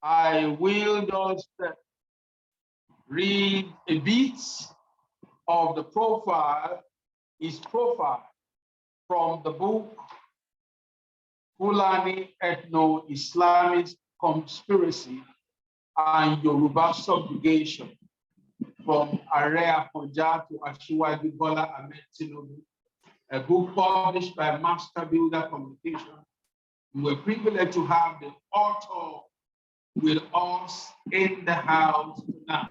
I will just read a bit of the profile, his profile, from the book Fulani Ethno-Islamic Conspiracy and Yoruba Subjugation, from Area Afonja to Asiwaju Bola Ahmed Tinubu, a book published by Master Builder Communication. We're privileged to have the author with us in the house tonight,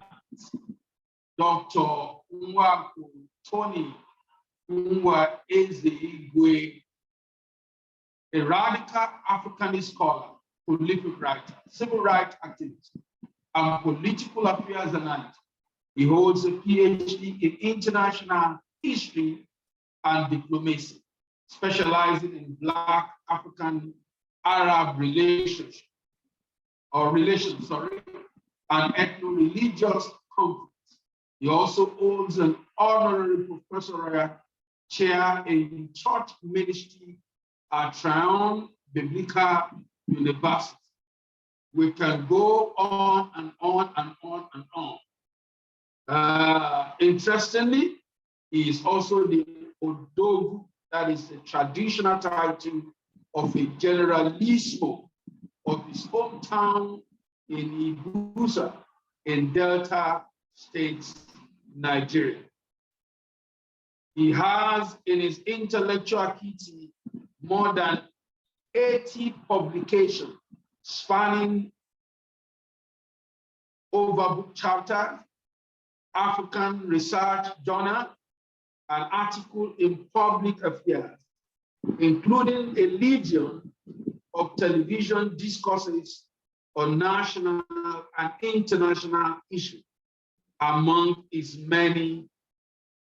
Dr. Nwaku Tony Nwa Eze-Igwe, a radical Africanist scholar, prolific writer, civil rights activist, and political affairs analyst. He holds a PhD in international history and diplomacy, specializing in Black African Arab relations, and ethno-religious conflicts. He also holds an honorary professorial chair in church ministry at Tryon Biblical University. We can go on and on and on and on. Interestingly, he is also the Odogu, that is the traditional title of a generalissimo of his hometown in Ibusa in Delta State, Nigeria. He has in his intellectual kitty more than 80 publications spanning over book chapters, African Research Journal, an article in Public Affairs, including a legion of television discourses on national and international issues among his many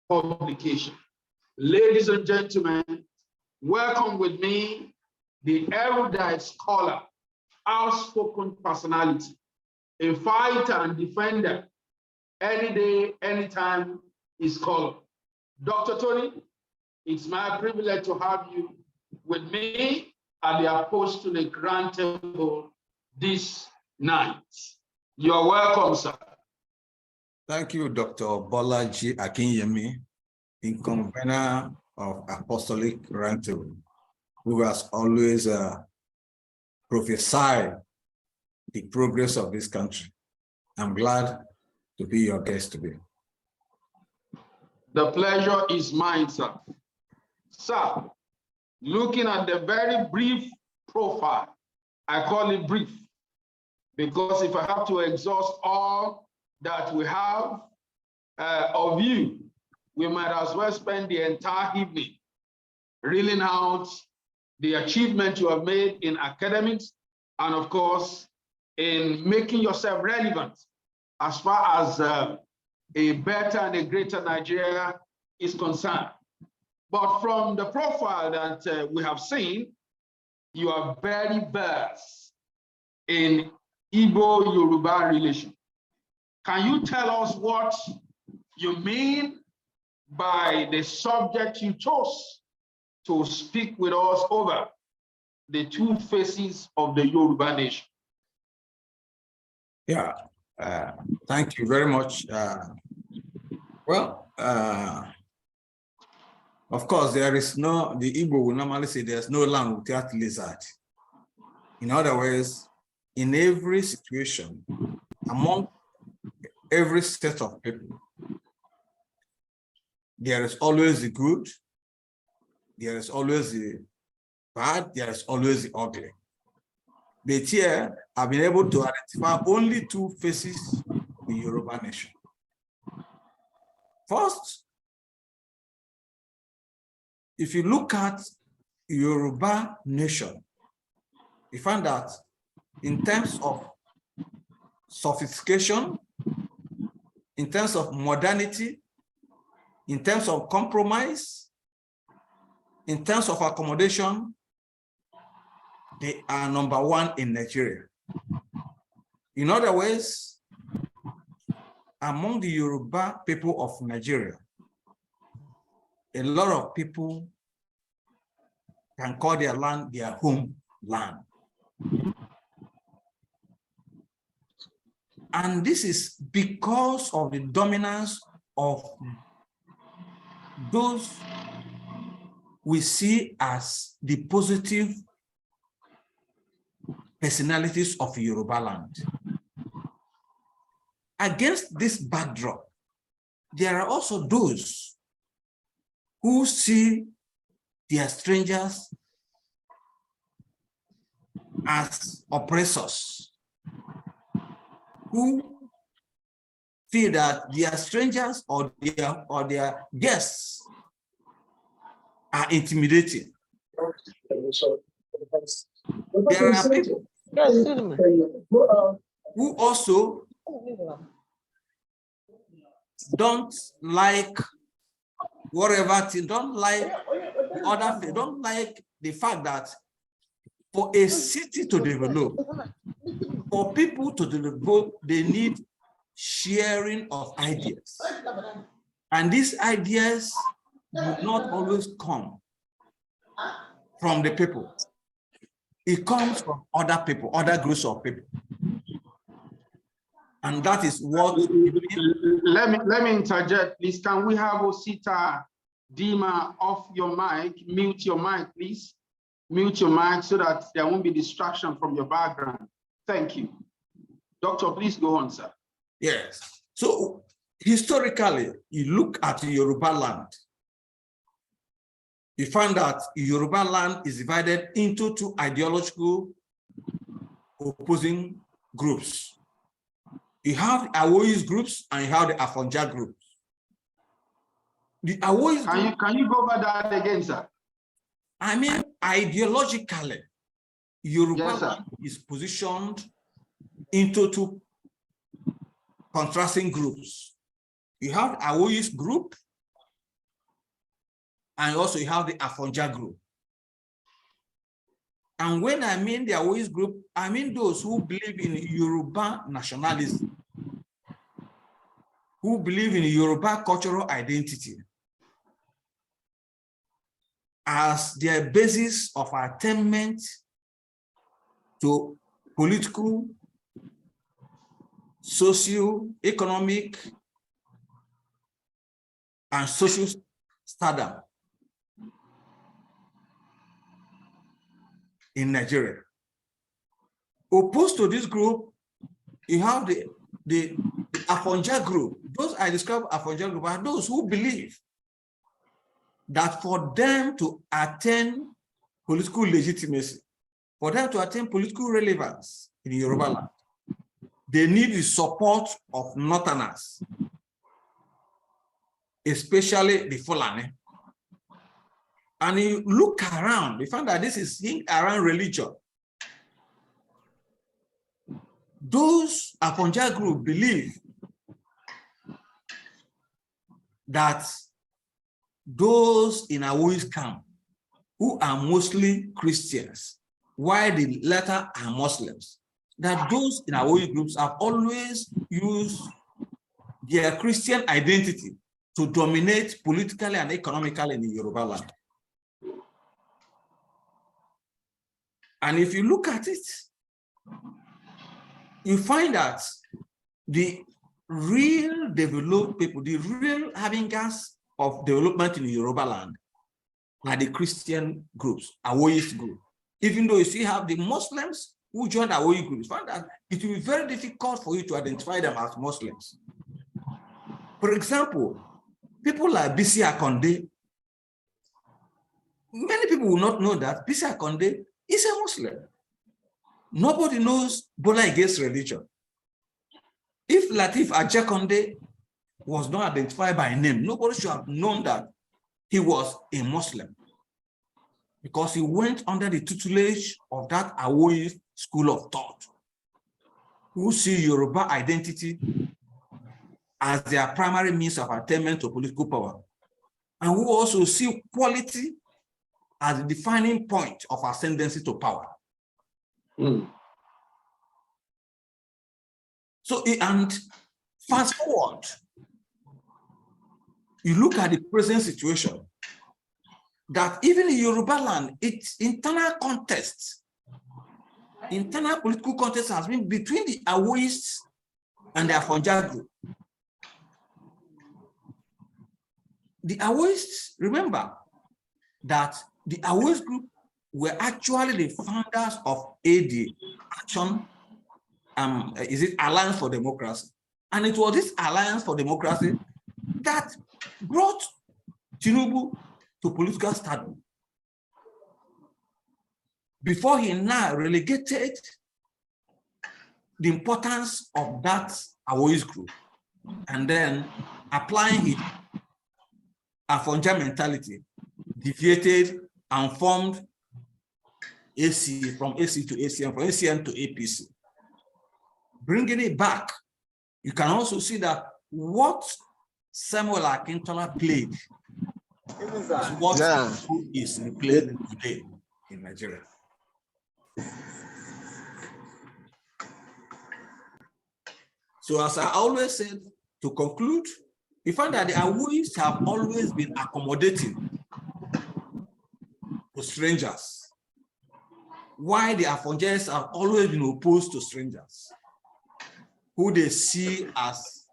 publications. Ladies and gentlemen, welcome with me the erudite scholar, outspoken personality, a fighter and defender, any day, anytime is called. Dr. Tony, it's my privilege to have you with me at the Apostolic Round Table this night. You're welcome, sir. Thank you, Dr. Bolaji Akinyemi, incumbent of Apostolic Round Table, who has always prophesied the progress of this country. I'm glad to be your guest today. The pleasure is mine, sir. Sir, looking at the very brief profile, I call it brief, because if I have to exhaust all that we have of you, we might as well spend the entire evening reeling out the achievement you have made in academics, and of course, in making yourself relevant as far as a better and a greater Nigeria is concerned. But from the profile that we have seen, you are very versed in Igbo Yoruba relation. Can you tell us what you mean by the subject you chose to speak with us over, the two faces of the Yoruba nation? Yeah, thank you very much. Of course, there is no, the Igbo will normally say there's no land without lizard. In other words, in every situation, among every set of people, there is always the good, there is always the bad, there is always the ugly. But here, I've been able to identify only two faces of the Yoruba nation. First, if you look at Yoruba nation, you find that in terms of sophistication, in terms of modernity, in terms of compromise, in terms of accommodation, they are number one in Nigeria. In other words, among the Yoruba people of Nigeria, a lot of people can call their land their home land. And this is because of the dominance of those we see as the positive personalities of Yoruba land. Against this backdrop, there are also those who see their strangers as oppressors, who feel that their strangers or their guests are intimidating. There are people who also don't like whatever thing, don't like the other thing, don't like the fact that for a city to develop, for people to develop, they need sharing of ideas. And these ideas do not always come from the people. It comes from other people, other groups of people. And that is what... Let me interject, please. Can we have Osita Dima off your mic? Mute your mic, please. Mute your mic so that there won't be distraction from your background. Thank you. Doctor, please go on, sir. Yes. So historically, you look at Yoruba land, you find that Yoruba land is divided into two ideological opposing groups. You have the Awois groups and you have the Afonja groups. The Awois can you go over that again, sir? I mean, ideologically, Yoruba yes, land is positioned into two contrasting groups. You have the Awois group, and also you have the Afonja group. And when I mean the Awois group, I mean those who believe in Yoruba nationalism, who believe in Yoruba cultural identity as their basis of attainment to political, socio-economic, and social stardom in Nigeria. Opposed to this group, you have the Afonja group. Those I describe Afonja group are those who believe that for them to attain political legitimacy, for them to attain political relevance in Yoruba land, they need the support of Northerners, especially the Fulani. And you look around, you find that this is around religion. Those Afonja group believe that those in Awoi's camp, who are mostly Christians, while the latter are Muslims, that those in Awoi groups have always used their Christian identity to dominate politically and economically in the Yoruba land. And if you look at it, you find that the real developed people, the real harbingers of development in the Yoruba land are the Christian groups, Awoist group. Even though you still have the Muslims who joined Awoist groups, find that it will be very difficult for you to identify them as Muslims. For example, people like Bisi Akonde, many people will not know that Bisi Akonde is a Muslim. Nobody knows Bola Ige's religion. If Latif Ajakonde was not identified by name, nobody should have known that he was a Muslim, because he went under the tutelage of that Awoyi school of thought, who see Yoruba identity as their primary means of attainment to political power, and who also see quality as the defining point of ascendancy to power. So, and fast forward, you look at the present situation, that even in Yoruba land, its internal contest, internal political contest has been between the Awoists and the Afonja group. The Awoists, remember that the Awoist group were actually the founders of AD, Action, is it Alliance for Democracy? And it was this Alliance for Democracy that brought Tinubu to political stardom before he now relegated the importance of that Awoist group and then applying his Afonja mentality, deviated and formed AC, from AC to ACM, from ACM to APC. Bringing it back, you can also see that what Samuel Akintola played is what is played today in Nigeria. So as I always said, to conclude, we find that the Awoists have always been accommodating to strangers, while the Afonjas have always been opposed to strangers, who they see as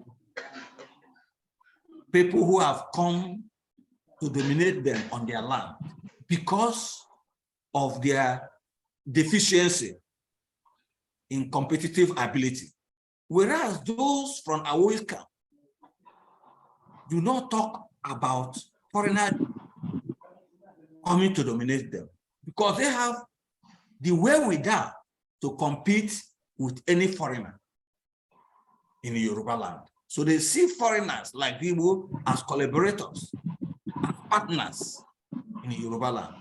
people who have come to dominate them on their land because of their deficiency in competitive ability. Whereas those from Awoist camp do not talk about foreigners coming to dominate them because they have the wherewithal to compete with any foreigner in the Yoruba land. So they see foreigners like Igbo as collaborators, as partners in the Yoruba land.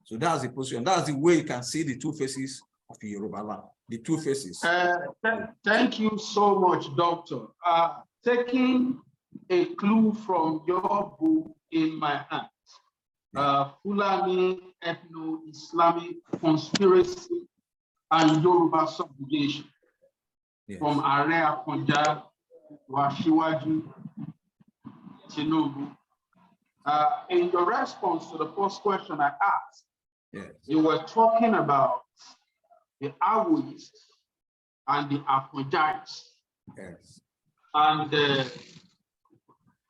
So that's the position. That's the way you can see the two faces of the Yoruba land. The two faces. Thank you so much, Doctor. Taking a clue from your book in my hands, Fulani Ethno-Islamic Conspiracy and Yoruba Subjugation, from Area Afonja to Asiwaju Tinubu. In your response to the first question I asked, you were talking about the Awoists and the Afonjaites. And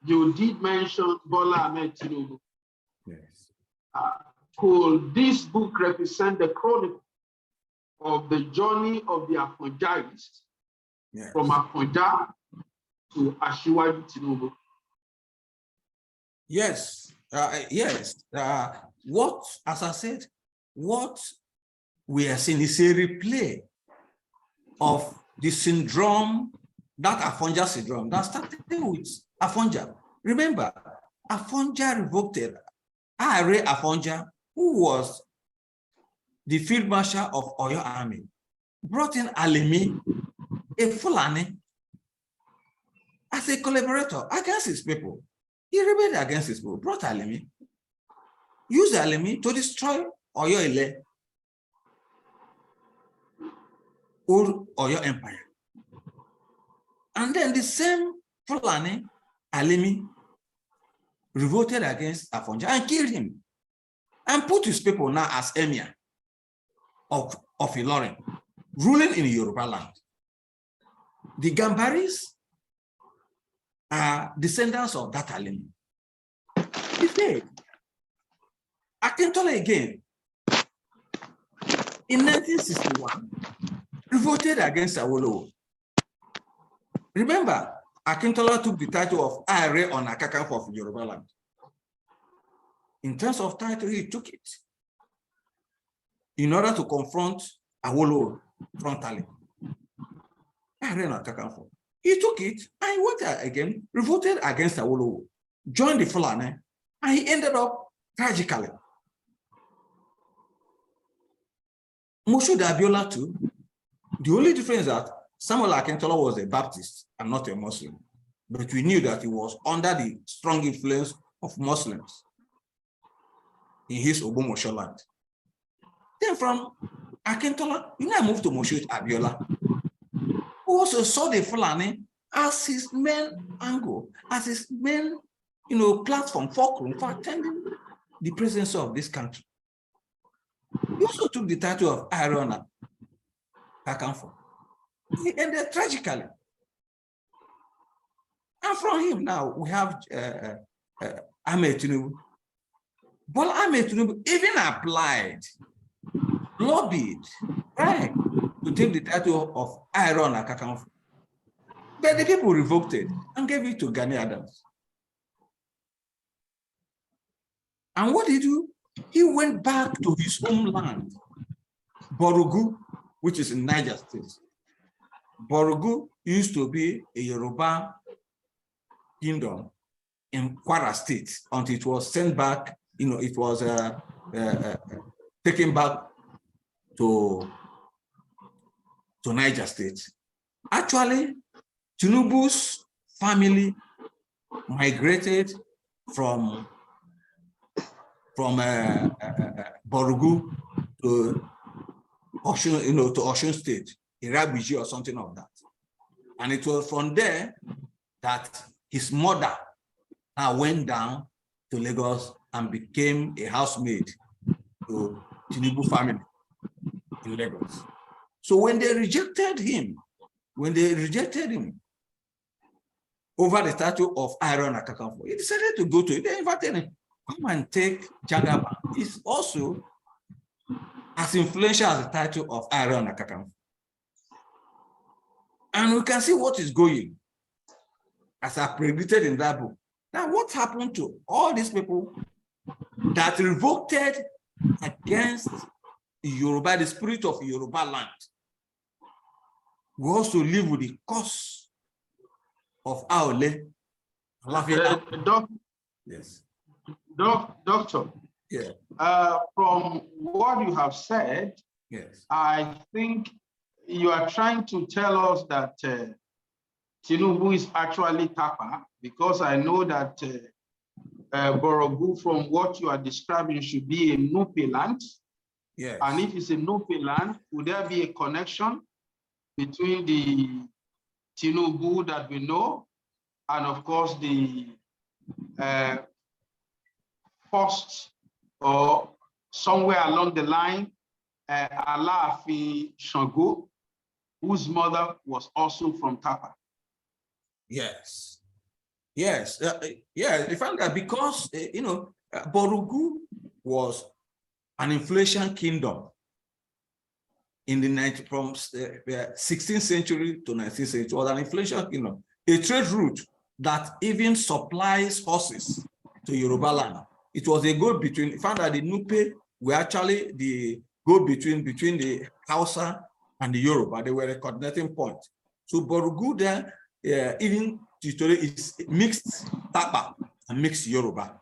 you did mention Bola Ahmed Tinubu. Could this book represent the chronicle of the journey of the Afonjaites from Afonja to Asiwaju Tinubu? Yes, yes. What, as I said, what we are seeing is a replay of the syndrome, that Afonja syndrome, that started with Afonja. Remember, Afonja revoked Are Afonja, who was the field marshal of Oyo Army, brought in Alimi, a Fulani, as a collaborator against his people. He rebelled against his people, brought Alimi, used Alimi to destroy Oyo Ile, or Oyo Empire. And then the same Fulani, Alimi, revolted against Afonja and killed him and put his people now as emir of Ilorin, ruling in Yoruba land. The Gambaris are descendants of that Alimi. He said, Akintola again, in 1961, revolted against Awolowo. Remember, Akintola took the title of Are on Akakanfo of Yoruba land. In terms of title, he took it in order to confront Awolowo frontally. Are on Akakanfo. He took it and he went again, revolted against Awolowo, joined the Fulani, and he ended up tragically. Moshood Abiola too. The only difference is that Samuel Akintola was a Baptist and not a Muslim, but we knew that he was under the strong influence of Muslims in his Ogbomosho land. Then from Akintola, you now move to Moshood Abiola, who also saw the Fulani as his main angle, as his main, platform, fulcrum for attending the presidency of this country. He also took the title of Irona Kakanfo. He ended tragically And from him now, we have Ahmed Tinubu. But Ahmed Tinubu even applied, lobbied, right, to take the title of Iron Akakanfo. But the people revoked it and gave it to Gani Adams. And what did he do? He went back to his homeland, Borogu, which is in Niger State. Borogu used to be a Yoruba kingdom in Kwara State until it was sent back, it was taken back to Niger State. Actually, Tinubu's family migrated from Borogu to Osun, to Osun State, Irabiji or something of that. And it was from there that his mother went down to Lagos and became a housemaid to Tinubu family in Lagos. So when they rejected him over the statue of Iron Akakanfo, he decided to go to it. They invited him, come and take Jagaban. It's also as influential as the title of Iron Akakanfo. And we can see what is going, as I predicted in that book. Now, what happened to all these people that revolted against Yoruba, the spirit of Yoruba land? We also live with the cause of Aole. Yes. Doctor, yeah. From what you have said, yes, I think you are trying to tell us that Tinubu is actually Tapa, because I know that Borogu, from what you are describing, should be a Nupe land. yes. And if it's a Nupe land, would there be a connection between the Tinubu that we know and, of course, the first, or somewhere along the line, Alaafi Shango, whose mother was also from Tapa? Yes. Yes. Yeah, I found that because, Borogu was an inflation kingdom in the from 16th century to 19th century. It was an inflation kingdom, a trade route that even supplies horses to Yoruba land. It was a go-between. Found that the Nupe were actually the go-between between the Hausa and the Yoruba. They were a coordinating point. So Borogu there, even today, is mixed Tapa and mixed Yoruba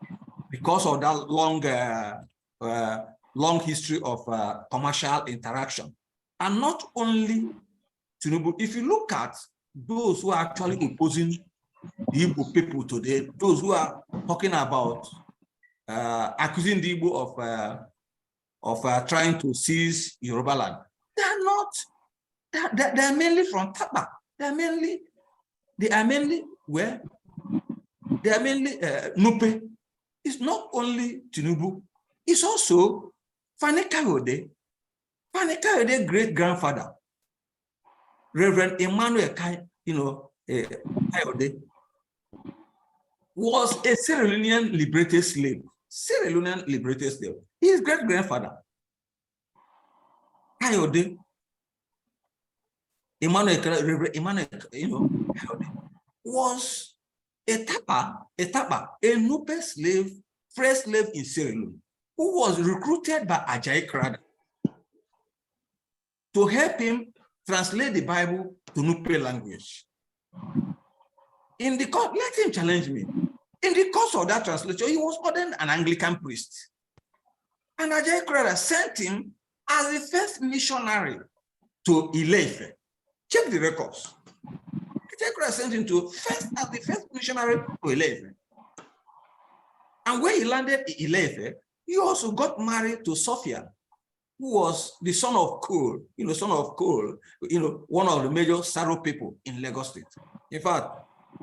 because of that long history of commercial interaction. And not only Tinubu, if you look at those who are actually opposing the Igbo people today, those who are talking about accusing the Igbo of trying to seize Yoruba land, they are not. They are mainly from Tapa. They are mainly where? They are mainly Nupe. It's not only Tinubu. It's also Fani Kayode. Fani Kayode great-grandfather, Reverend Emmanuel Kayode, was a Sierra Leonean liberated slave. Sierra Leonean liberated slave. His great-grandfather, Kayode, Reverend Emmanuel, Kayode, was a Tapa, a Nupe slave, fresh slave in Sierra Leone, who was recruited by Ajayi Crowther to help him translate the Bible to Nupe language. In the course, let him challenge me. In the course of that translation, he was ordained an Anglican priest. And Ajayi Crowther sent him as the first missionary to Ile-Ife. Check the records. Ajayi Crowther sent him as the first missionary to Ile-Ife. And when he landed in Ile-Ife, he also got married to Sophia, who was the son of Cole, one of the major Saro people in Lagos State. In fact,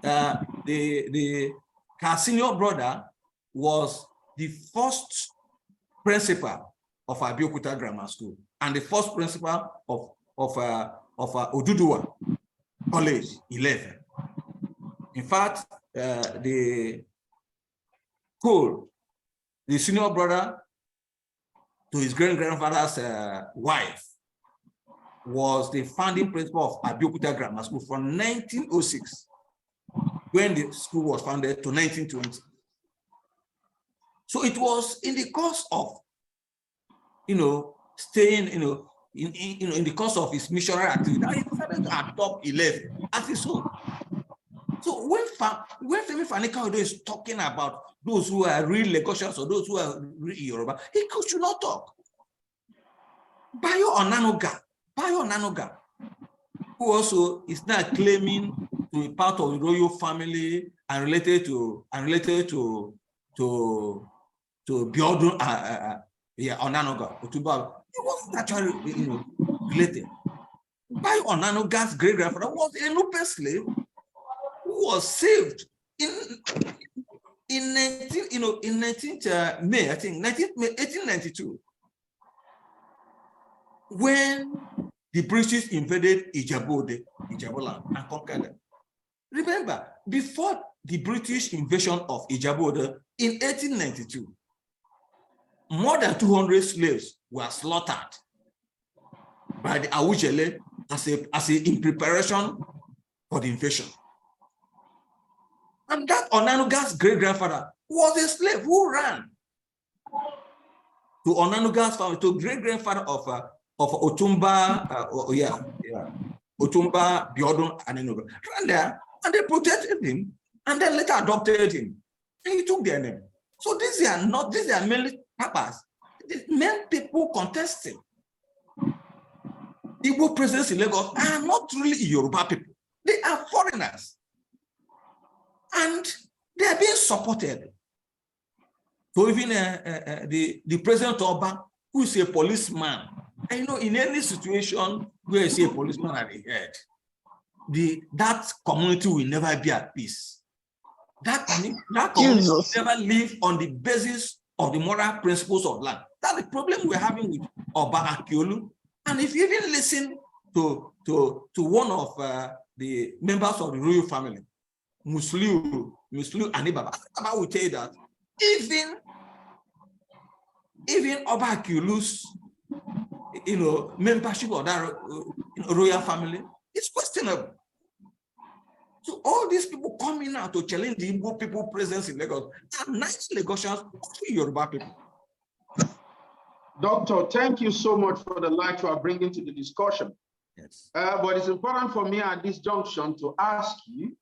her senior brother was the first principal of Abeokuta Grammar School and the first principal of Oduduwa College, 11. In fact, the Cole, the senior brother to his great-grandfather's wife, was the founding principal of Abeokuta Grammar School from 1906, when the school was founded, to 1920. So it was in the course of, staying, in the course of his missionary activity, that he decided to adopt 11 as his own. So when Femi Fani-Kayode is talking about those who are real Lagosians or those who are real Yoruba, he should not talk. Bayo Onanuga, who also is now claiming to be part of the royal family and related to Biodun Onanuga, Otuba, he wasn't actually related. Bayo Onanuga's great-grandfather was a Nupe slave who was saved in 19th May, I think, 1892, when the British invaded Ijaboland, and conquered them. Remember, before the British invasion of Ijaboland in 1892, more than 200 slaves were slaughtered by the Awujele in preparation for the invasion. And that Onanuga's great-grandfather was a slave who ran to Onanuga's family, to great-grandfather of Otumba, Otumba Biodun Anenuga. Ran there, and they protected him, and then later adopted him, and he took their name. So these are mainly papas. The main people contesting Igbo presence in Lagos are not really Yoruba people. They are foreigners. And they are being supported. So even the President Oba, who is a policeman, and in any situation where you see a policeman at the head, that community will never be at peace. That community will never live on the basis of the moral principles of land. That's the problem we're having with Oba Akiolu. And if you even listen to one of the members of the royal family, Musliu Anibaba will tell you that even Oba Akiolu's membership of that royal family is questionable. So all these people coming out to challenge the Igbo people presence in Lagos are nice Lagosians, Yoruba people. Doctor, thank you so much for the light you are bringing to the discussion. Yes. But it's important for me at this junction to ask you,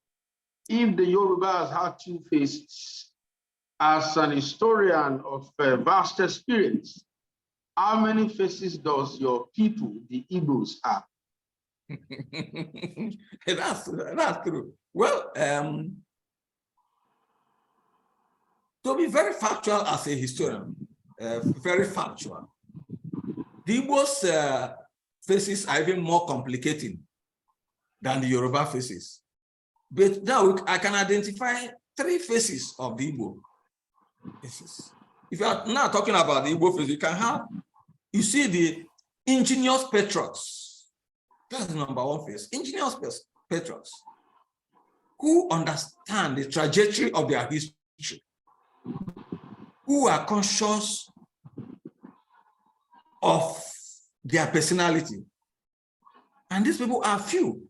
if the Yoruba has had two faces, as an historian of vast experience, how many faces does your people, the Igbos, have? That's true. Well, to be very factual as a historian, very factual, the Igbos' faces are even more complicated than the Yoruba faces. But now I can identify three faces of the Igbo faces. If you are now talking about the Igbo face, you see the ingenious patriots. That's the number one face. Ingenious patriots who understand the trajectory of their history, who are conscious of their personality. And these people are few.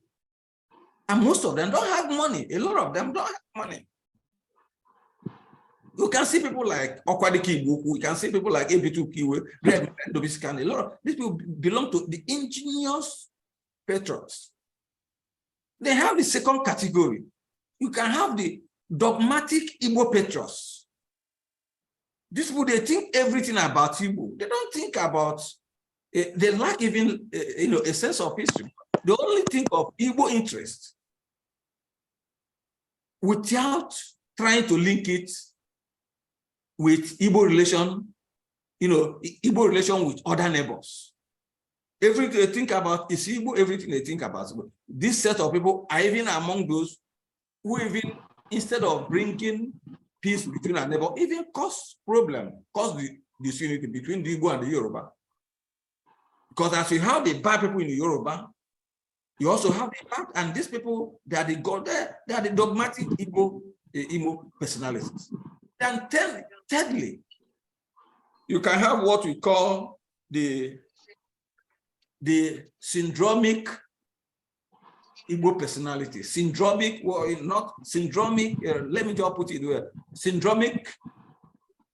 And most of them don't have money. A lot of them don't have money. You can see people like Okwadiki Ibuku, you can see people like Ebitu Kiwe, Red Dobiskan. A lot of these people belong to the ingenious patriots. They have the second category. You can have the dogmatic Igbo patriots. These people, they think everything about Igbo. They don't think about, they lack even a sense of history. They only think of Igbo interest without trying to link it with Igbo relation, Igbo relation with other neighbors. Everything they think about is Igbo, everything they think about Igbo. This set of people are even among those who even, instead of bringing peace between our neighbors, even cause the disunity between the Igbo and the Yoruba. Because as we have the bad people in the Yoruba, You also have the fact, and these people, they are the dogmatic Igbo personalities. Then thirdly, you can have what we call the syndromic Igbo personality. Syndromic, well, not syndromic, let me just put it there. Syndromic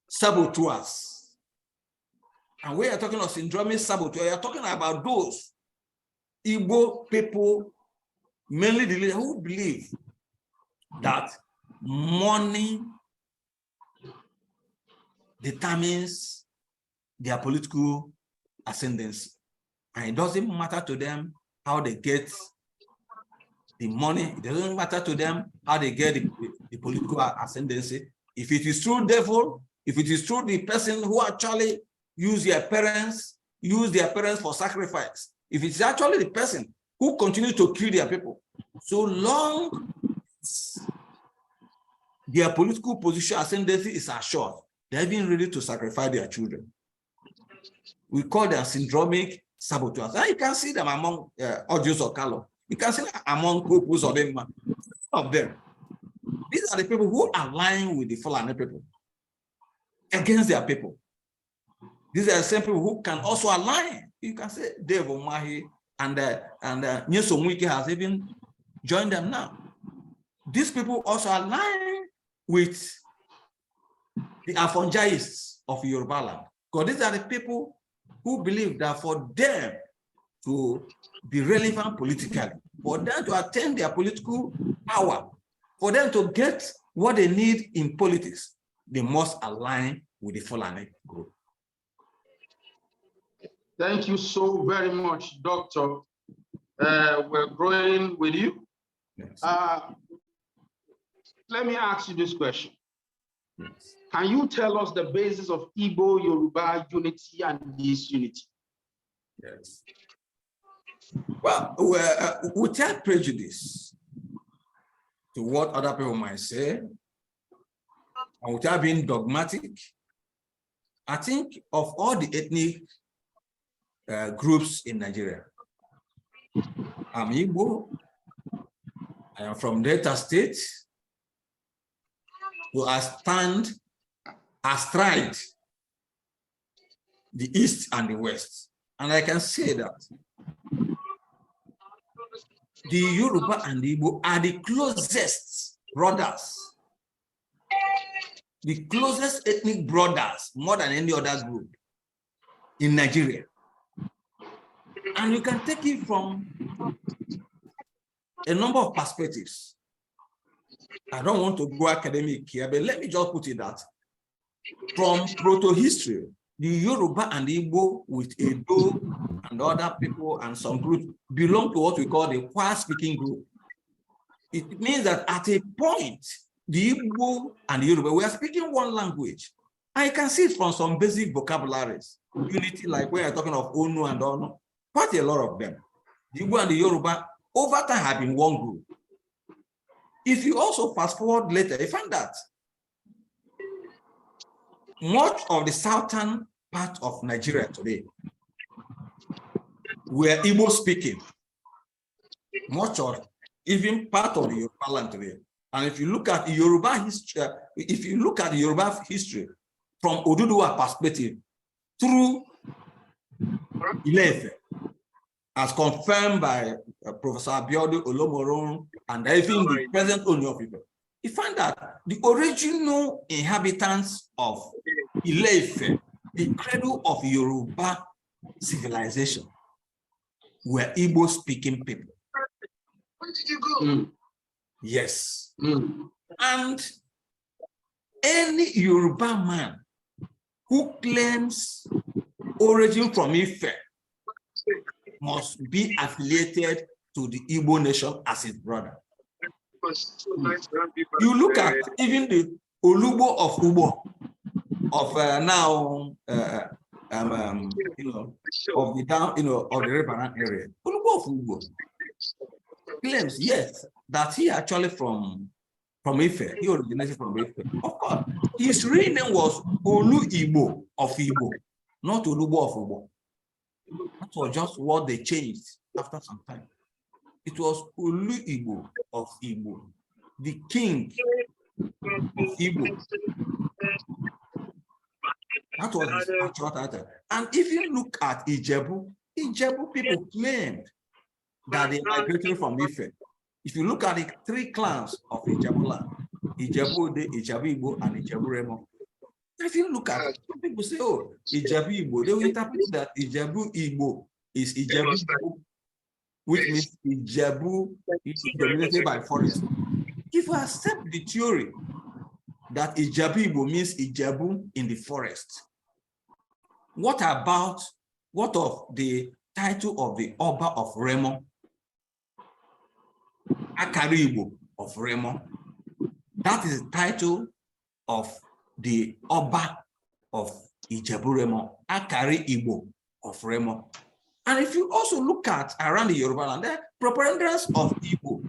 saboteurs. And we are talking of syndromic saboteurs, we are talking about those Igbo people, mainly the leaders, who believe that money determines their political ascendancy. And it doesn't matter to them how they get the money. It doesn't matter to them how they get the political ascendancy. If it is true devil, if it is true the person who actually use their parents for sacrifice, if it's actually the person who continues to kill their people, so long their political position ascendancy is assured, they're even ready to sacrifice their children. We call them syndromic saboteurs. And you can see them among Ojus or Kalo. You can see them among Kopus or them. Of them. These are the people who align with the Fulani people against their people. These are the same people who can also align. You can say Dave Omahi and Nyesom Wiki has even joined them now. These people also align with the Afonjaists of Yoruba land. Because these are the people who believe that for them to be relevant politically, for them to attain their political power, for them to get what they need in politics, they must align with the Fulani group. Thank you so very much, Doctor. We're growing with you. Yes. Let me ask you this question. Yes. Can you tell us the basis of Igbo Yoruba unity and disunity? Yes. Well, without prejudice to what other people might say, and without being dogmatic, I think of all the ethnic groups in Nigeria, I'm Igbo, I am from Delta State, so I stand astride the East and the West. And I can say that the Yoruba and the Igbo are the closest brothers, the closest ethnic brothers, more than any other group in Nigeria. And you can take it from a number of perspectives. I don't want to go academic here, but let me just put it that from proto-history, the Yoruba and the Igbo with Edo and other people and some groups belong to what we call the Kwa-speaking group. It means that at a point, the Igbo and the Yoruba were speaking one language. I can see it from some basic vocabularies, unity, like when you're talking of Onu and Ono, quite a lot of them. The Igbo and the Yoruba over time have been one group. If you also fast forward later, you find that much of the southern part of Nigeria today were Igbo speaking. Much of even part of the Yoruba land today. And if you look at the Yoruba history, from Oduduwa perspective through Ile-Ife, as confirmed by Professor Abiodun Olomorun and even the present Oyo people, you find that the original inhabitants of Ile-Ife, the cradle of Yoruba civilization, were Igbo-speaking people. Where did you go? Yes. And any Yoruba man who claims origin from Ife must be affiliated to the Igbo nation as his brother. You look at even the Olubo of Ubo, of now, of the down, of the Reparan area. Olubo of Ubo claims, yes, that he actually from Ife. He originated from Ife. Of course, his real name was Olu Igbo of Igbo, not Olubo of Ubo. That was just what they changed after some time. It was Ulu Igbo of Igbo, the king of Igbo. That was his actual title. And if you look at Ijebu, Ijebu people claimed that they migrated from Ife. If you look at the three clans of Ijebu land, Ijebu Ode, Ijebu Igbo, and Ijebu Remo. If you look at it, some people say, oh, Ijebu Igbo, they will interpret that Ijebu Igbo is Ijebu Igbo, which means Ijebu is dominated by forest. If you accept the theory that Ijebu Igbo means Ijebu in the forest, what of the title of the Oba of Remo? Akari Igbo of Remo. That is the title of the Oba of Ijebu Remo, Akari Igbo of Remo. And if you also look at around the Yoruba land, the preponderance of Igbo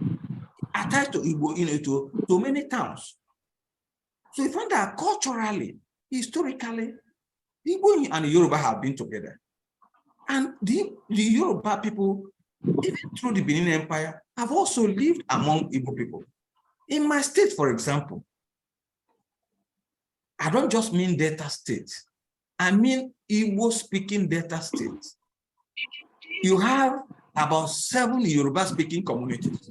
attached to Igbo, to many towns. So you find that culturally, historically, Igbo and Yoruba have been together. And the Yoruba people, even through the Benin Empire, have also lived among Igbo people. In my state, for example, I don't just mean Delta State. I mean Igbo-speaking Delta State. You have about 7 Yoruba-speaking communities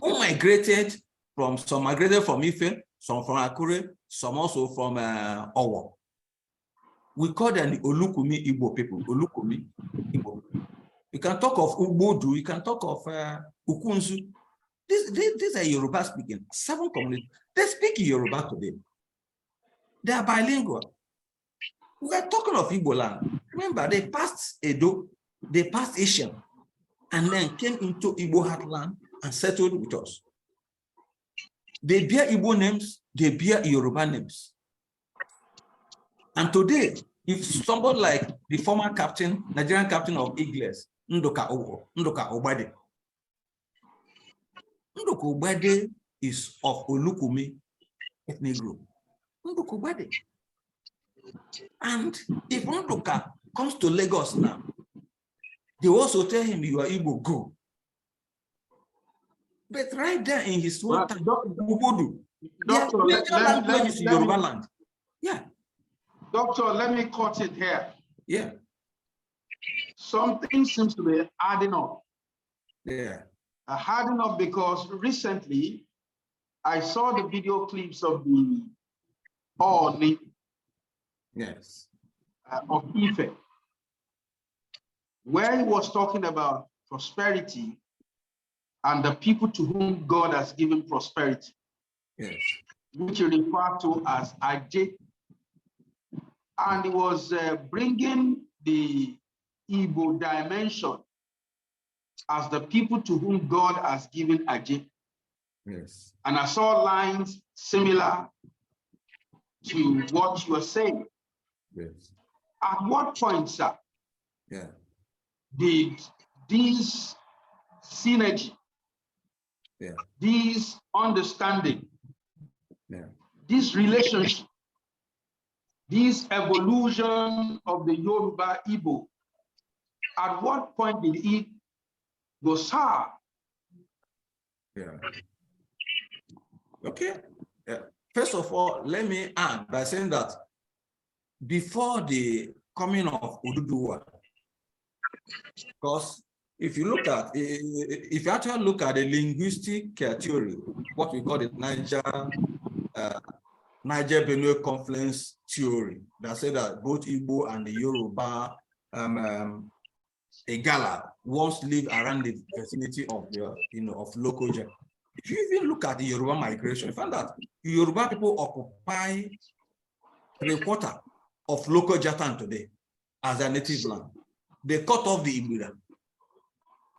who migrated from, some migrated from Ife, some from Akure, some also from Owo. We call them the Olukumi Igbo people, Olukumi Igbo. You can talk of Ubodu, you can talk of Ukunzu. These are Yoruba speaking, 7 communities. They speak Yoruba today. They are bilingual. We are talking of Igbo land. Remember, they passed Edo, they passed Asian, and then came into Igbo heartland and settled with us. They bear Igbo names, they bear Yoruba names. And today, if somebody like the former captain, Nigerian captain of Eagles, Ndoka Obade. Ndoka Obade is of Olukumi ethnic group. Ndoka Obade. And if Ndoka comes to Lagos now, they also tell him, you are Igbo, go. But right there in his own time, Ubodu, their major language is Yoruba land. Yeah. Doctor, let me cut it here. Yeah. Something seems to be adding up. Yeah. Adding up because recently I saw the video clips of the Oni Yes. Of Ife, where he was talking about prosperity and the people to whom God has given prosperity. Yes. Which he referred to as Ajay. And he was bringing the Igbo dimension as the people to whom God has given Ajay. Yes. And I saw lines similar to what you are saying. Yes. At what point, sir, yeah, did this synergy, yeah, this understanding, yeah, this relationship, this evolution of the Yoruba Igbo, at what point did it go sour? yeah. Okay. Yeah. First of all, let me add by saying that before the coming of Oduduwa, because if you actually look at the linguistic theory, what we call the Niger Benue Confluence theory, that said that both Igbo and the Yoruba Igala once lived around the vicinity of the of Lokoja. If you even look at the Yoruba migration, you find that Yoruba people occupy 3/4 of local Jatan today as their native land. They cut off the Ibira.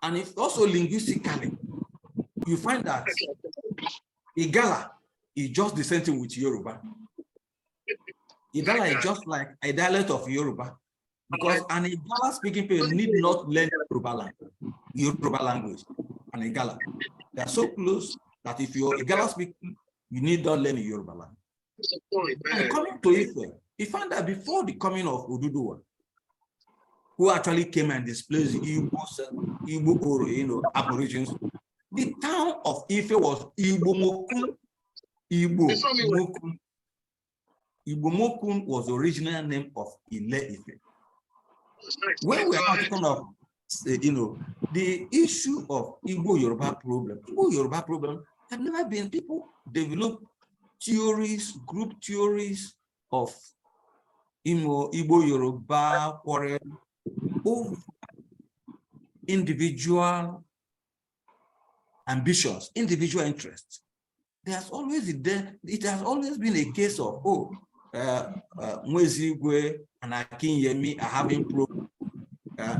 And if also linguistically, you find that Igala is just the same thing with Yoruba. Igala is just like a dialect of Yoruba, because an Igala speaking people need not learn Yoruba language, and Igala. They are so close that if you're Igala speaking, you need not learn Yoruba language. And coming to Ife, you find that before the coming of Oduduwa, who actually came and displaced Igbo Aborigines. The town of Ife was Igbo Mokun. Igbo Mokun. Igbo Mokun was the original name of Ile Ife. When we are talking of, the issue of Igbo Yoruba problem had never been, people develop theories, group theories of Igbo Yoruba quarrel over individual ambitions, individual interests. It has always been a case of, Mwezigwe and Akinyemi are having problems.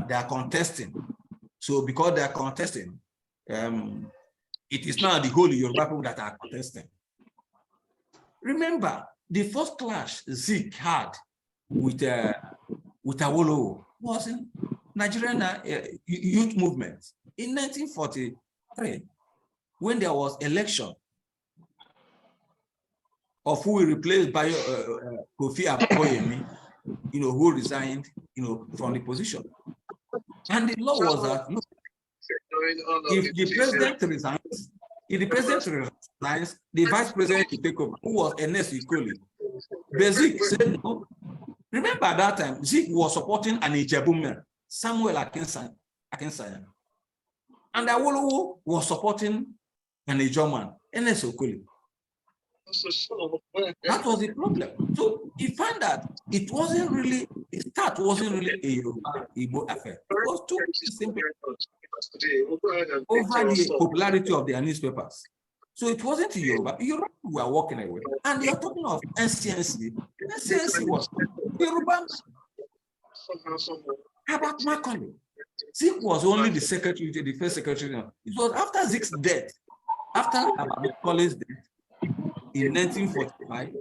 They are contesting. So because they are contesting, it is now the whole Yoruba people that are contesting. Remember, the first clash Zik had with Awolowo was in Nigerian youth movement in 1943, when there was election of who will replace by Kofi Akoyemi, who resigned, from the position. And the law was that, look, if the president resigns, the vice president will take over, who was Ernest Ikoli. But Zik said no. Remember at that time, Zik was supporting an Ijebu man, Samuel Akinsanya. And Awolowo was supporting an Ijaw man, Ernest Ikoli. That was the problem. So he found that it wasn't really, the start wasn't really a Yoruba Igbo affair. It was too simple over the popularity of their newspapers. So it wasn't a Yoruba. Yoruba were walking away. And you're talking of NCNC. NCNC was Yoruba. About Macaulay. Zik was only the secretary, the first secretary. It was after Zik's death, after Macaulay's death, in 1945,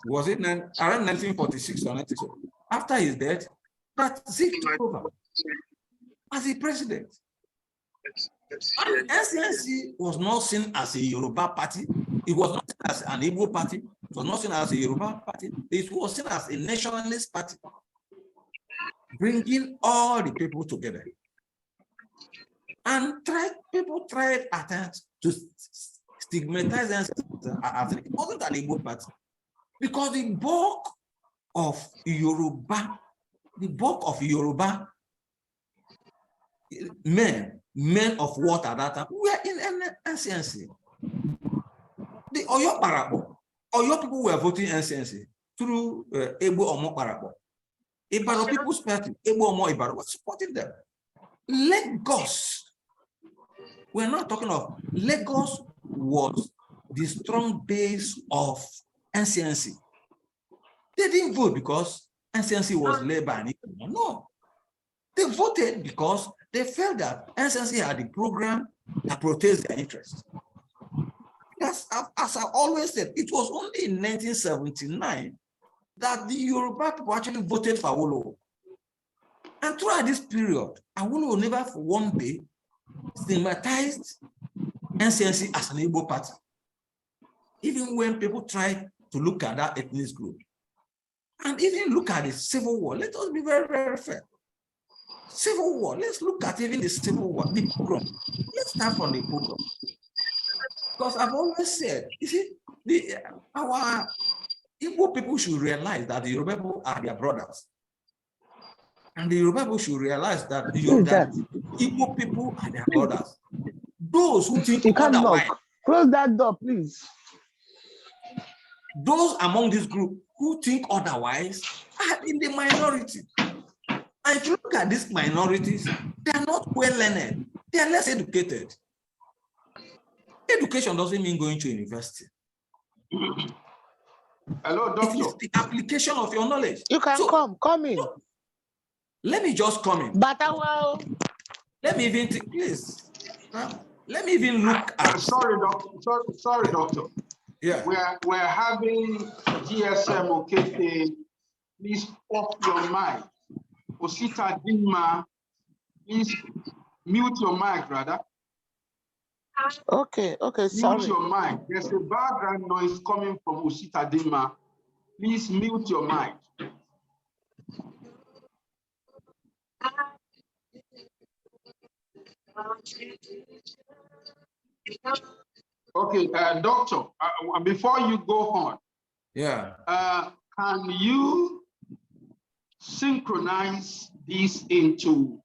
was it around 1946 or 1947? After his death, that Zik took over as the president. And NCNC was not seen as a Yoruba party. It was not seen as an Igbo party. It was not seen as a Yoruba party. It was seen as a nationalist party, bringing all the people together. And people tried at times to stigmatize NCNC as it wasn't an Igbo party, because the bulk of Yoruba men of what at that time were in NCNC. The Oyo Parabo, Oyo people were voting NCNC through Igbo Omo Parabo. Ibaro People's Party, Igbo Omo Ibaro, was supporting them. Lagos, we're not talking of, Lagos was the strong base of NCNC. They didn't vote because NCNC was led by an Igbo. No. They voted because they felt that NCNC had a program that protects their interests. As I always said, it was only in 1979 that the Yoruba people actually voted for Awolowo. And throughout this period, Awolowo never for one day stigmatized NCNC as an Igbo party. Even when people tried to look at that ethnic group, and even look at the Civil War, let us be very, very fair. Civil War, let's look at even the Civil War, the pogrom. Let's start from the pogrom. Because I've always said, you see, our Igbo people should realize that the Yoruba people are their brothers. And the Yoruba people should realize that the Igbo people are their brothers. Those who think otherwise. Close that door, please. Those among this group who think otherwise are in the minority. And if you look at these minorities, they are not well learned. They are less educated. Education doesn't mean going to university. Hello, doctor. It is the application of your knowledge. You can come in. Let me just come in. But I will. Let me even think, please. Let me even look at. Sorry, doctor. Sorry, doctor. Yeah. We're having GSM. Okay, please off your mic. Osita Dima, please mute your mic, brother. Okay, sorry. Mute your mic. There's a background noise coming from Osita Dima. Please mute your mic. Okay, doctor, before you go on, can you synchronize this into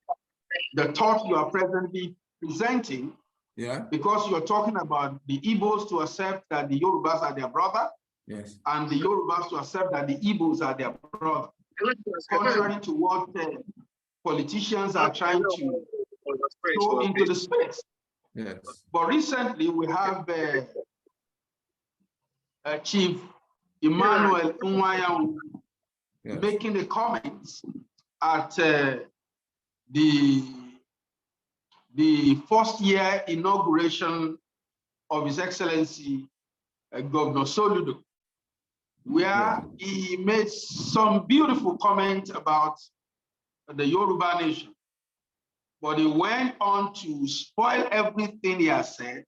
the thought you are presently presenting? Yeah. Because you're talking about the Igbos to accept that the Yorubas are their brother. Yes. And the Yorubas to accept that the Igbos are their brother. Contrary to what politicians are trying to throw into the space. Yes. But recently we have Chief Emmanuel Nwayawu making a comment at the first year inauguration of His Excellency Governor Soludo, where he made some beautiful comments about the Yoruba nation. But he went on to spoil everything he has said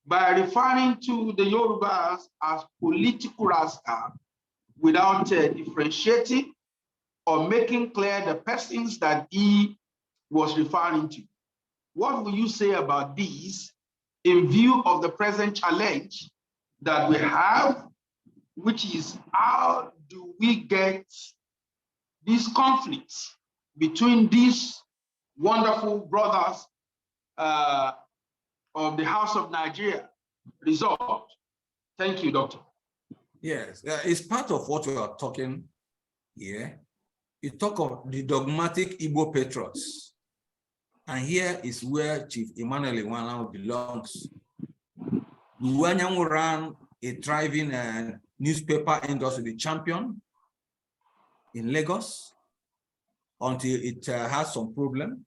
by referring to the Yorubas as political rascals without differentiating or making clear the persons that he was referring to. What will you say about these in view of the present challenge that we have, which is how do we get these conflicts between these wonderful brothers of the House of Nigeria resolved? Thank you, Doctor. Yes, it's part of what we are talking here. You talk of the dogmatic Igbo patriots. And here is where Chief Emmanuel Iwanyan belongs. Iwanyan ran a thriving newspaper industry, the Champion, in Lagos, until it had some problem.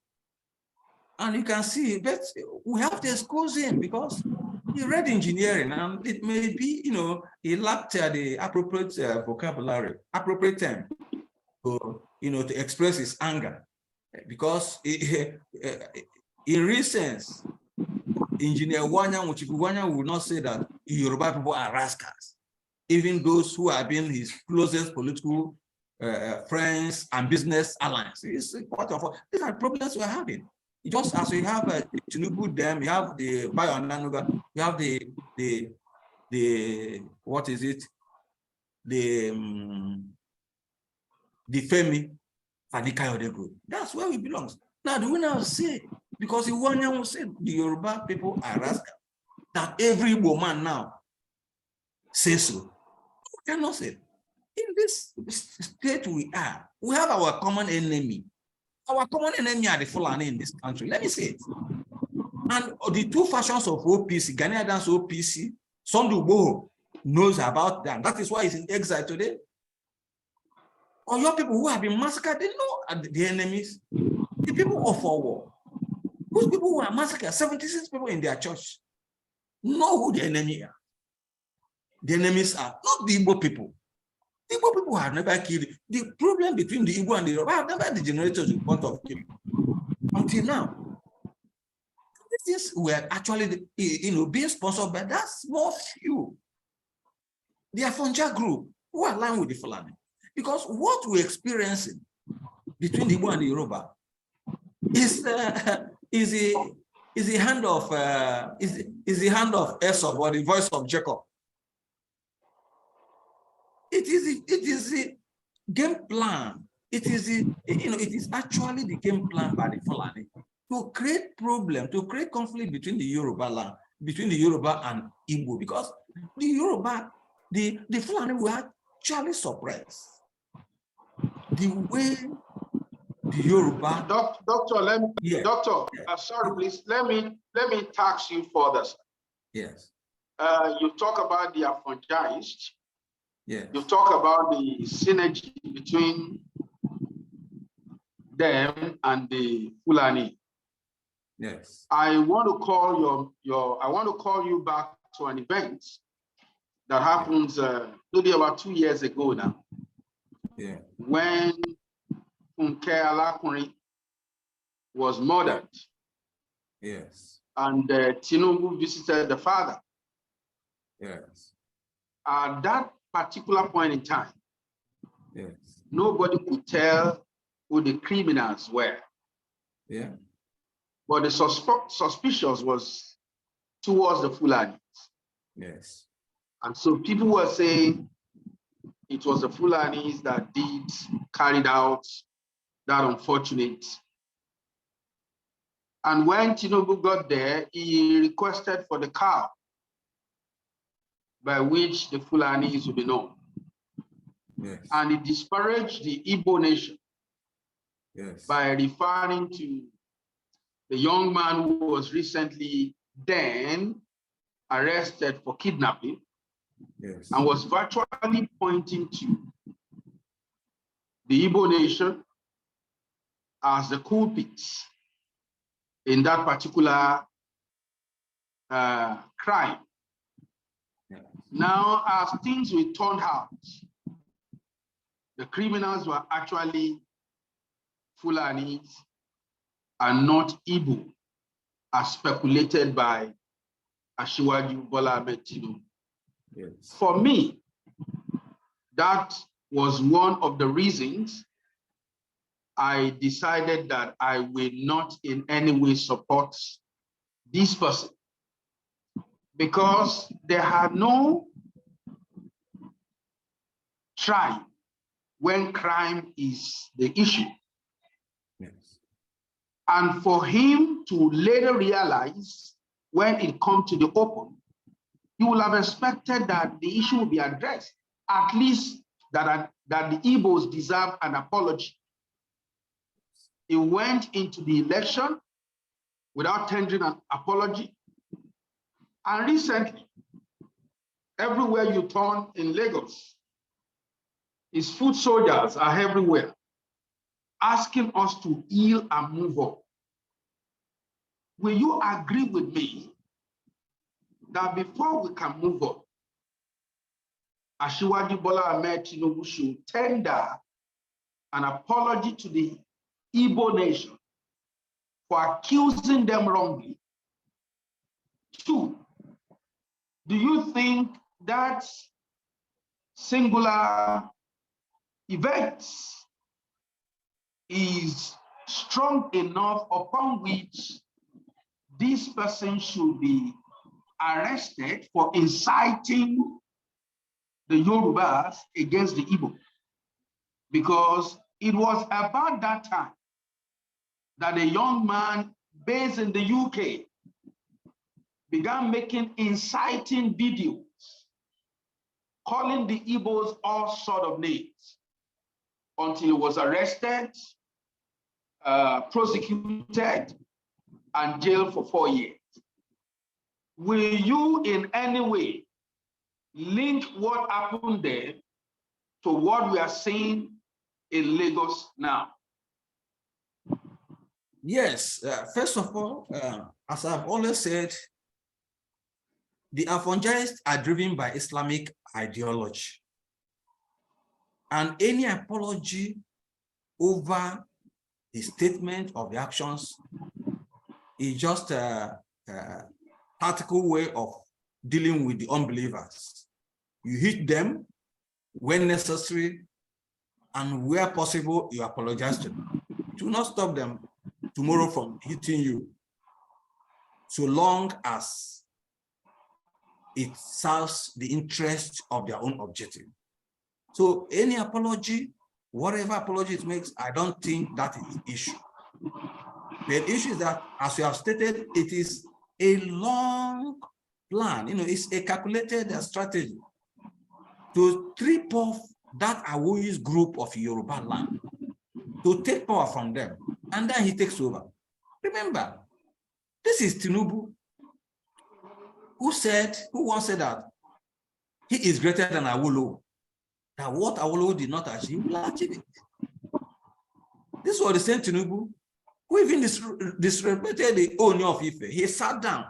And you can see that we have to excuse him because he read engineering, and it may be, he lacked the appropriate vocabulary, appropriate term, to express his anger. Because in recent, Engineer Wanyan would not say that Yoruba people are rascals. Even those who have been his closest political friends and business allies. It's part of these are problems we're having. Just as we have Tinubu Dam, you have the Bayonanuga, you have the what is it? The Femi Fadikayode group. That's where we belong. Now, do we now say, because Iwanyan will say the Yoruba people are rascals, that every woman now says so? We cannot say. In this state we have our common enemy. Our common enemy are the Fulani in this country. Let me say it. And the two factions of OPC, Ghanaian dance OPC, Sondu Boho knows about them. That is why he's in exile today. Or your people who have been massacred, they know the enemies. The people of our war. Those people who are massacred, 76 people in their church, know who the enemy are. The enemies are not the Igbo people. The Igbo people have never killed. The problem between the Igbo and the Yoruba have never degenerated to the point of killing. Until now. These things were actually, being sponsored by that small few. The Afonja group who are aligned with the Fulani. Because what we're experiencing between the Igbo and the Yoruba is the hand of Esau, or the voice of Jacob. It is the game plan. It is actually the game plan by the Fulani to create problem, to create conflict between the Yoruba and Igbo, because the Yoruba, the Fulani were actually suppressed. The way the Yoruba Doctor, sorry, please. Let me tax you further. Yes. You talk about the Afonjaists. Yes. You talk about the synergy between them and the Fulani. Yes. I want to call you back to an event that happens maybe about 2 years ago now. Yeah. When Funke Alakunrin was murdered. Yes. And Tinubu visited the father. Yes. At that particular point in time, yes, nobody could tell who the criminals were. Yeah. But the suspicious was towards the Fulani. Yes. And so people were saying it was the Fulanis that carried out that unfortunate. And when Tinubu got there, he requested for the cow by which the Fulanis would be known. Yes. And he disparaged the Igbo nation. Yes. By referring to the young man who was recently then arrested for kidnapping. Yes. And was virtually pointing to the Igbo nation as the culprits in that particular crime. Yeah. Now, as things were turned out, the criminals were actually Fulanis and not Igbo, as speculated by Asiwaju Bola Ahmed Tinubu. Yes. For me, that was one of the reasons I decided that I will not in any way support this person, because there had no tribe when crime is the issue. Yes. And for him to later realize when it comes to the open, you will have expected that the issue will be addressed, at least that the Igbos deserve an apology. He went into the election without tendering an apology. And recently, everywhere you turn in Lagos, his foot soldiers are everywhere, asking us to heal and move on. Will you agree with me that before we can move on, Asiwaju Bola Ahmed Tinubu should tender an apology to the Igbo nation for accusing them wrongly? Two, do you think that singular event is strong enough upon which this person should be arrested for inciting the Yorubas against the Igbo? Because it was about that time that a young man based in the UK began making inciting videos, calling the Igbos all sort of names, until he was arrested, prosecuted, and jailed for 4 years. Will you in any way link what happened there to what we are seeing in Lagos now? Yes. First of all, as I've always said, the evangelists are driven by Islamic ideology. And any apology over the statement of the actions is just a tactical way of dealing with the unbelievers. You hit them when necessary, and where possible, you apologize to them. Do not stop them tomorrow from hitting you, so long as it serves the interest of their own objective. So any apology, whatever apology it makes, I don't think that is the issue. The issue is that, as you have stated, it is a long plan. It's a calculated strategy to strip off that Awoyi's group of Yoruba land, to take power from them, and then he takes over. Remember, this is Tinubu, who once said that he is greater than Awolowo, that what Awolowo did not achieve, he will achieve it. This was the same Tinubu who even disrespected the Ooni of Ife. He sat down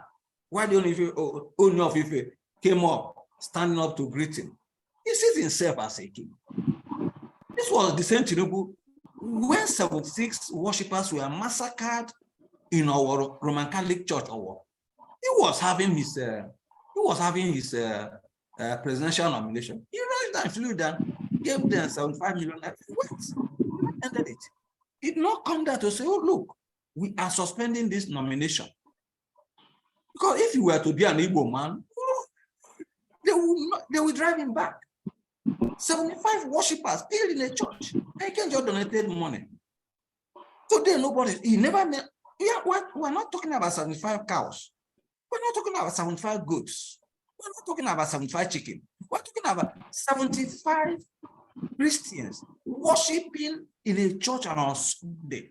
while the Ooni of Ife came up, standing up to greet him. He sees himself as a king. This was the same Tinubu when 76 worshippers were massacred in our Roman Catholic Church. He was having his presidential nomination. He rushed down, flew down, gave them 75 million. He went, ended it. did not come there to say, oh, look, we are suspending this nomination. Because if you were to be an Igbo man, they will drive him back. 75 worshippers killed in a church. I can just donated money. Today, nobody, he never met. Yeah, we're not talking about 75 cows. We're not talking about 75 goats. We're not talking about 75 chicken. We're talking about 75 Christians worshiping in a church on Sunday,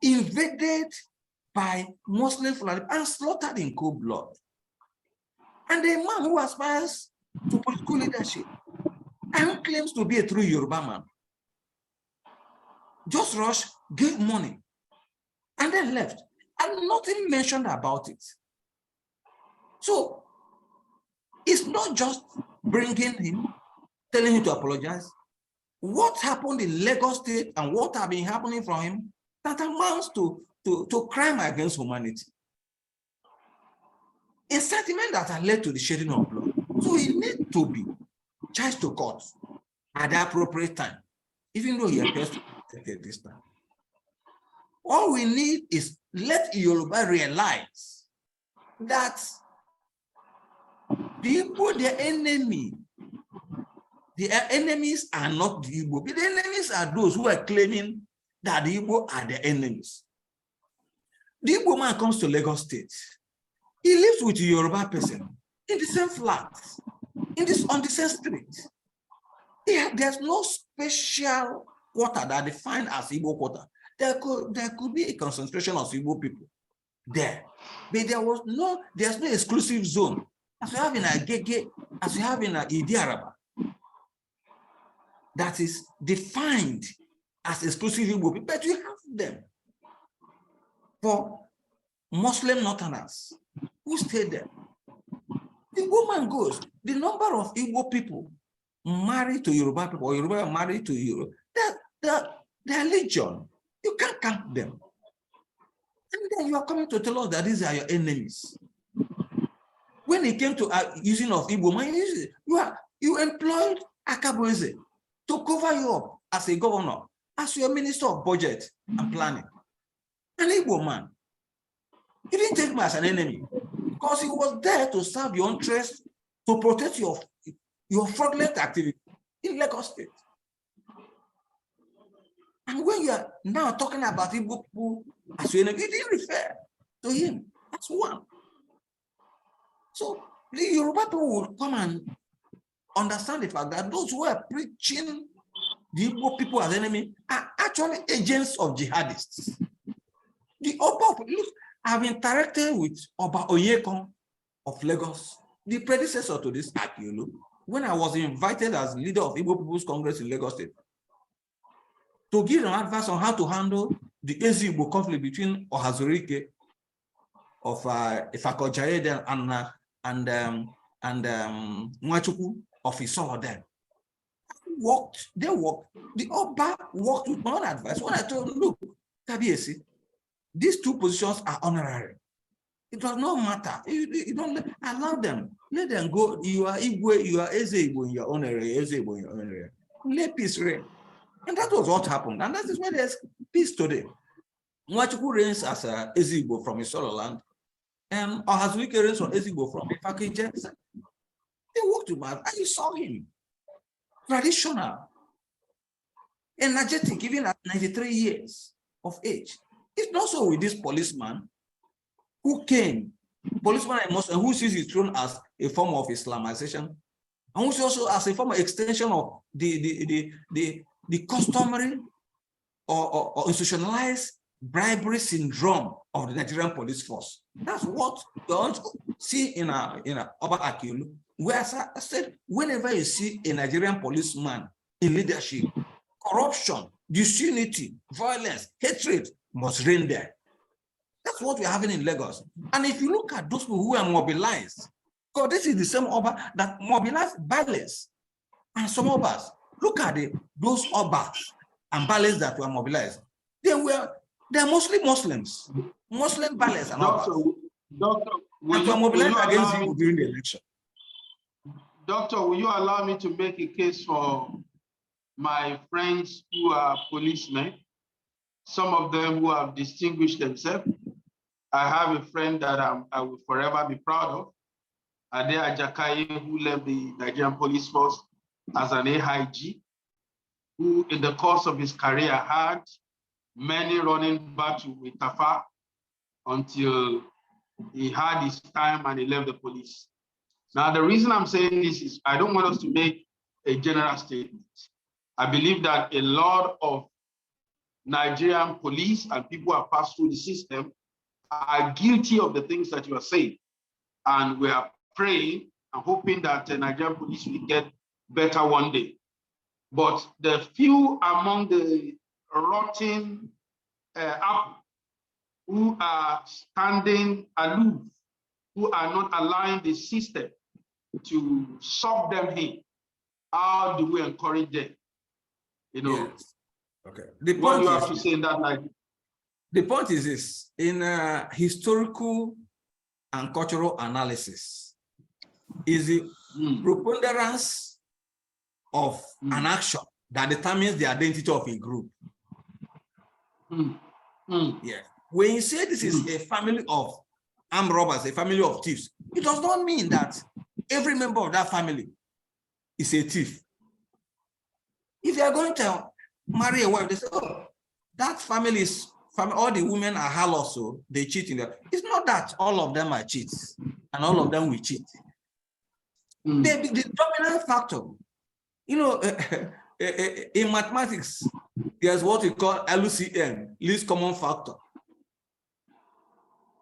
invaded by Muslim Fulani and slaughtered in cold blood. And a man who aspires to political leadership and claims to be a true Yoruba man just rushed, gave money, and then left, and nothing mentioned about it. So it's not just bringing him, telling him to apologize. What happened in Lagos State and what have been happening from him that amounts to crime against humanity. Incitement that have led to the shedding of blood. So he needs to be charged to court at the appropriate time, even though he appears to be at this time. All we need is let Yoruba realize that the Igbo, their enemy, their enemies are not the Igbo. The enemies are those who are claiming that the Igbo are their enemies. The Igbo man comes to Lagos State. He lives with a Yoruba person in the same flat, on the same street. There's no special quarter that defined as Igbo quarter. There could be a concentration of Igbo people there, but there's no exclusive zone as we have in Agege, as we have in Idi Araba, that is defined as exclusive Igbo people, but you have them for Muslim Northerners who stay there. The woman goes, the number of Igbo people married to Yoruba people, or Yoruba married to Yoruba, they're legion. You can't count them. And then you are coming to tell us that these are your enemies. When it came to using of Igbo man, you employed Akabueze to cover you up as a governor, as your minister of budget and planning. An Igbo man. He didn't take me as an enemy because he was there to serve your interest, to protect your fraudulent activity in Lagos State. And when you are now talking about Igbo people as your enemy, you didn't refer to him. That's one. So the Yoruba people will come and understand the fact that those who are preaching the Igbo people as enemy are actually agents of jihadists. The Oba, look, I've interacted with Oba Oyekon of Lagos, the predecessor to this Akiolu, when I was invited as leader of Igbo People's Congress in Lagos State to give an advice on how to handle the Igbo conflict between Ohazurike of Ifako and Nwachukwu of Isolo. They worked. The Oba worked with my own advice. When I told him, look, Kabiesi, these two positions are honorary. It does not matter. You don't allow them. Let them go. You are Igwe, you are Igbo in your own area, Igbo in your own area. Let peace reign. And that was what happened. And that is why there's peace today. Nwachukwu reigns as Igbo from his solo land. And Ohazurike reigns from Igbo from Ifako Jackson. They worked together, and you saw him. Traditional, energetic, even at 93 years of age. It's not so with this policeman who came, policeman and Muslim, who sees his throne as a form of Islamization, and who sees also as a form of extension of the customary or institutionalized bribery syndrome of the Nigerian police force. That's what you want to see in a Oba Akiolu, where I said, whenever you see a Nigerian policeman in leadership, corruption, disunity, violence, hatred must reign there. That's what we're having in Lagos. And if you look at those people who are mobilized, because this is the same Oba that mobilized Bales and some Obas. Look at those Obas and Bales that were mobilized. They're mostly Muslims, Muslim Bales and Obas. Doctor, will you mobilize against you during the election? Doctor, will you allow me to make a case for my friends who are policemen? some of them who have distinguished themselves. I have a friend that I will forever be proud of, Ade Ajakaye, who left the Nigerian Police Force as an AIG, who in the course of his career had many running battles with Tafa until he had his time and he left the police. Now, the reason I'm saying this is I don't want us to make a general statement. I believe that a lot of Nigerian police and people who have passed through the system are guilty of the things that you are saying. And we are praying and hoping that the Nigerian police will get better one day. But the few among the rotten apple who are standing aloof, who are not allowing the system to suck them in, how do we encourage them? You know, Yes. Okay. The what point you have is, to say in that light. the point is this: in historical and cultural analysis, is the preponderance of an action that determines the identity of a group. Yeah. When you say this is a family of armed robbers, a family of thieves, it does not mean that every member of that family is a thief. If you are going to marry a wife, they say, oh, that family is all the women are harlots, so they cheat in there. It's not that all of them are cheats and all of them will cheat. The dominant factor, you know, in mathematics, there's what we call LCM, least common factor.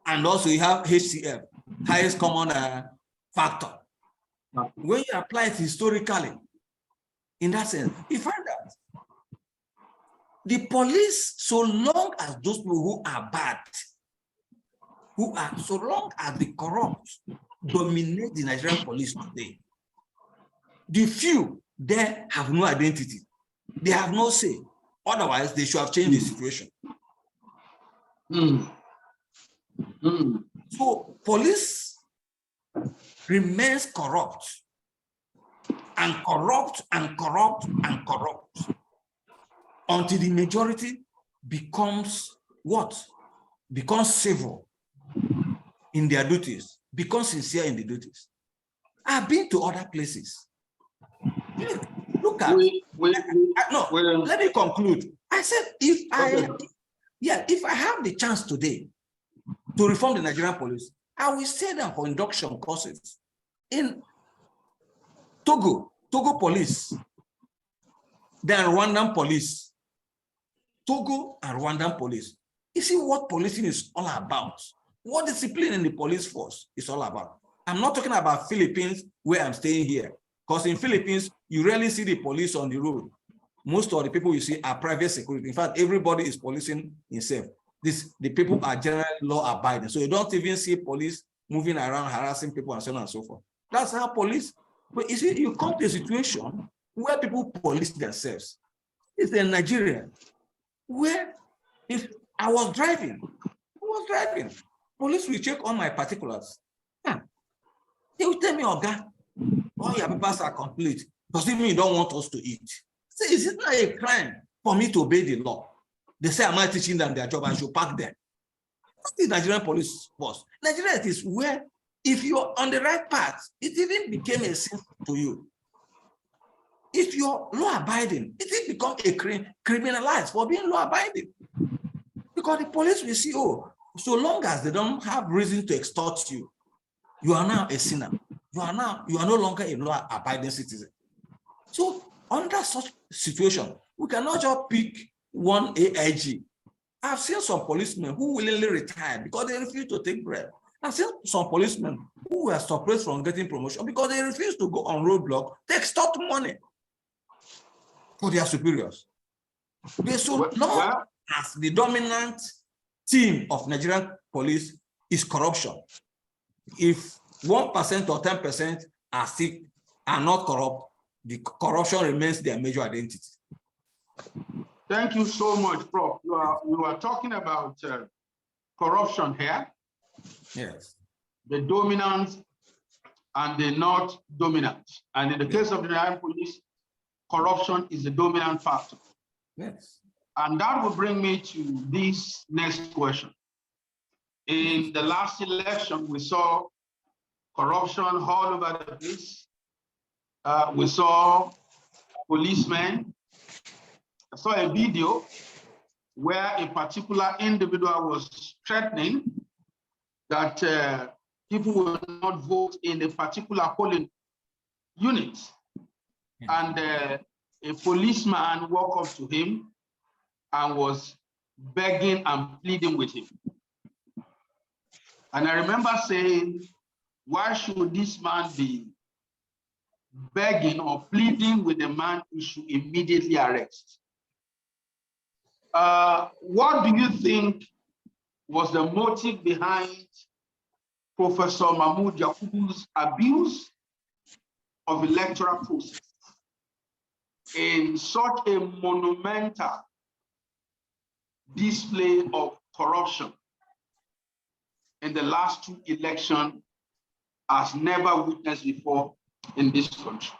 And also you have HCF, highest common factor. When you apply it historically, in that sense, you find that the police, so long as those people who are bad, so long as the corrupt dominate the Nigerian police today, the few there have no identity. They have no say. Otherwise, they should have changed the situation. So police remains corrupt and corrupt and corrupt and corrupt until the majority becomes what? Becomes civil in their duties, becomes sincere in the duties. I've been to other places. Look at, let me conclude. I said, if I have the chance today to reform the Nigerian police, I will send them for induction courses in Togo police, then Rwandan police, Togo and Rwandan police. You see what policing is all about, what discipline in the police force is all about. I'm not talking about Philippines where I'm staying here, because in Philippines, you rarely see the police on the road. Most of the people you see are private security. In fact, everybody is policing himself. The people are generally law abiding. So you don't even see police moving around harassing people and so on and so forth. That's how police, but you see, you come to a situation where people police themselves. It's in Nigeria, where if I was driving, police will check all my particulars. They will tell me, Oga, all your papers are complete. Does it mean you don't want us to eat? See, is it not a crime for me to obey the law? They say, am I teaching them their job? I should pack them. That's the Nigerian police force. Nigeria is where, if you're on the right path, it even became a sin to you. If you're law-abiding, it will become a criminalized for being law-abiding. Because the police will see, oh, so long as they don't have reason to extort you, you are now a sinner. You are no longer a law-abiding citizen. So under such situation, we cannot just pick one AIG. I've seen some policemen who willingly retired because they refuse to take bread. I've seen some policemen who were suppressed from getting promotion because they refuse to go on roadblock, they extort money for their superiors. They so long as the dominant theme of Nigerian police is corruption. If 1% or 10% are not corrupt, the corruption remains their major identity. Thank you so much, Prof. You are talking about corruption here. Yes. The dominant and the not dominant. And in the case of the Nigerian police, corruption is the dominant factor. Yes. And that will bring me to this next question. In the last election, we saw corruption all over the place. We saw policemen. I saw a video where a particular individual was threatening that people will not vote in a particular polling unit. And a policeman walked up to him and was begging and pleading with him. And I remember saying, why should this man be begging or pleading with a man who should immediately arrest? What do you think was the motive behind Professor Mahmoud Yakubu's abuse of electoral process in such a monumental display of corruption in the last two elections as never witnessed before in this country?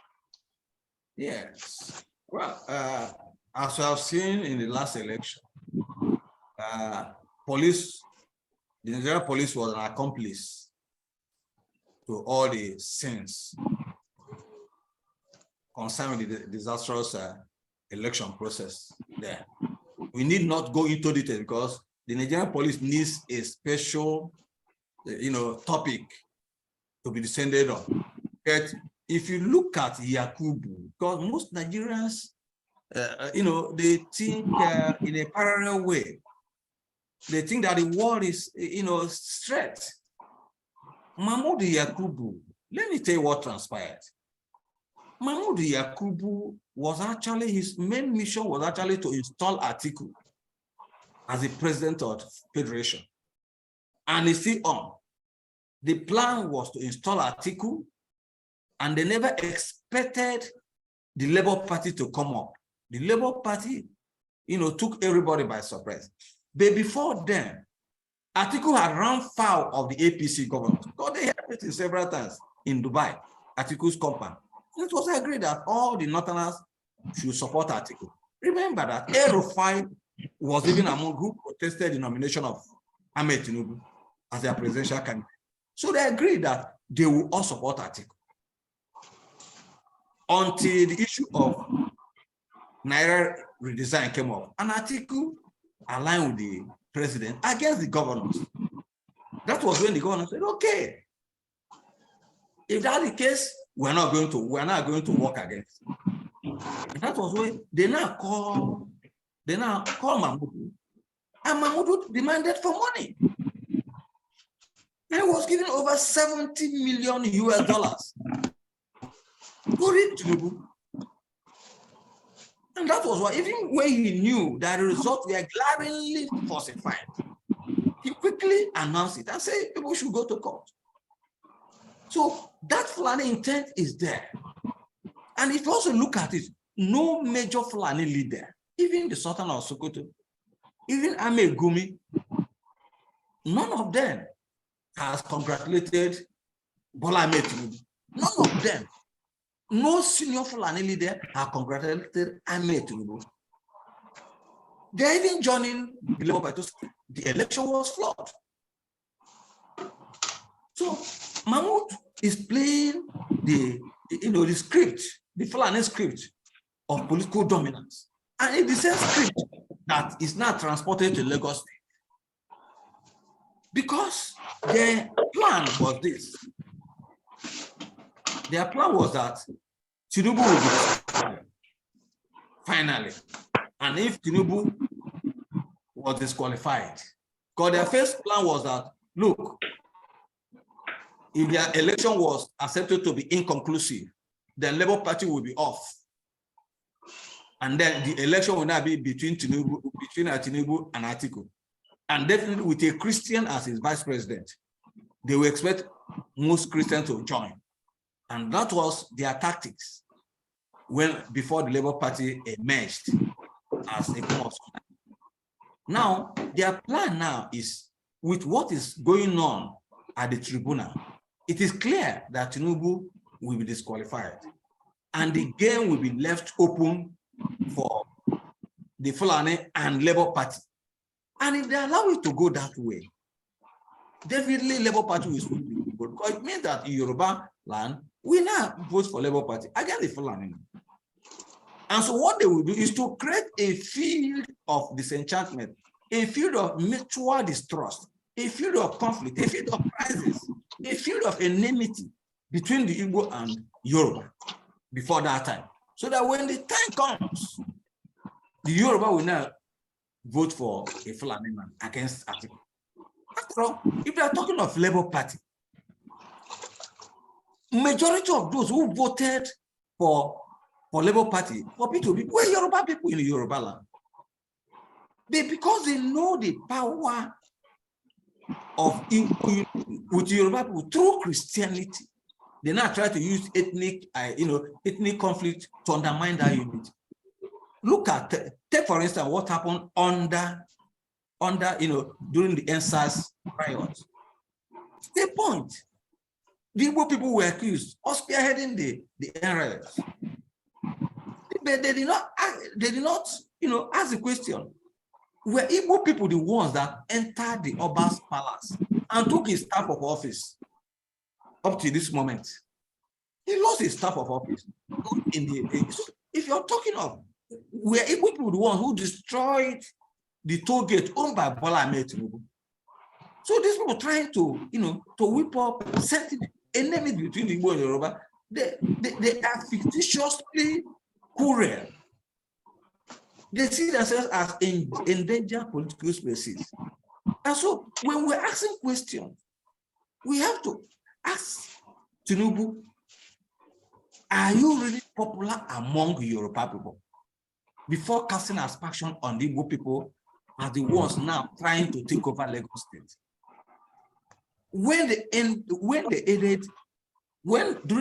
Yes. Well, as we have seen in the last election, the Nigerian police was an accomplice to all the sins concerning the disastrous election process there. We need not go into detail because the Nigerian police needs a special, topic to be descended on. But if you look at Yakubu, because most Nigerians, they think in a parallel way. They think that the world is, straight. Mahmoud Yakubu, let me tell you what transpired. Mahmoud Yakubu was actually, his main mission was actually to install Atiku as the president of the Federation. And it's still on. The plan was to install Atiku, and they never expected the Labour Party to come up. The Labour Party, took everybody by surprise. But before then, Atiku had run foul of the APC government because they had it several times in Dubai, Atiku's compound. It was agreed that all the Northerners should support Atiku. Remember that El-Rufai was even among who protested the nomination of Ahmed Tinubu as their presidential candidate. So they agreed that they will all support Atiku. Until the issue of Naira redesign came up, and Atiku aligned with the president against the governors. That was when the governor said, okay, if that's the case, we're not going to work against. And that was when they now call Mahmoud. And Mahmoud demanded for money. And he was given over $70 million US to read Tinubu. And that was why, even when he knew that the results were glaringly falsified, he quickly announced it and said people should go to court. So that Fulani intent is there. And if you also look at it, no major Fulani leader, even the Sultan of Sokoto, even Ahmed Gumi, none of them has congratulated Bola Ahmed Tinubu. None of them. No senior Fulani leader has congratulated Ahmed Tinubu. They're even joining the Labour Party to say the election was flawed. So Mahmoud is playing the script, the Fulani script of political dominance. And it's the same script that is now transported to Lagos State. Because their plan was this. Their plan was that Tinubu will be disqualified, finally. And if Tinubu was disqualified, because their first plan was that, look, if their election was accepted to be inconclusive, the Labour Party will be off. And then the election will now be between Tinubu and Atiku. And definitely with a Christian as his vice president, they will expect most Christians to join. And that was their tactics before the Labour Party emerged as a force. Now, their plan now is, with what is going on at the tribunal, it is clear that Tinubu will be disqualified. And the game will be left open for the Fulani and Labour Party. And if they allow it to go that way, definitely Labour Party will still be good, because it means that in Yoruba land, we now vote for Labour Party against the Fulani. And so what they will do is to create a field of disenchantment, a field of mutual distrust, a field of conflict, a field of crisis, a field of enmity between the Igbo and Yoruba before that time. So that when the time comes, the Yoruba will now vote for a Fulani man against Atiku. After all, if they are talking of Labour Party, majority of those who voted for Labour Party, for P2B, were Yoruba people in the Yoruba land. Because they know the power of with Yoruba people through Christianity, they now try to use ethnic conflict to undermine that unity. Look at, take for instance, what happened under during the NSAS riots. The point, the Igbo people were accused of spearheading the riots. But they did not ask the question, were Igbo people the ones that entered the Oba's palace and took his staff of office up to this moment? He lost his staff of office. If you're talking of, were Igbo people the ones who destroyed the toll gate owned by Bola Ahmed Tinubu? So these people trying to, to whip up sentiment, enemy between the Igbo and Yoruba, they are fictitiously cruel. They see themselves as endangered political spaces. And so when we're asking questions, we have to ask Tinubu, are you really popular among Yoruba people? Before casting aspersion on the Igbo people as the ones now trying to take over Lagos State. During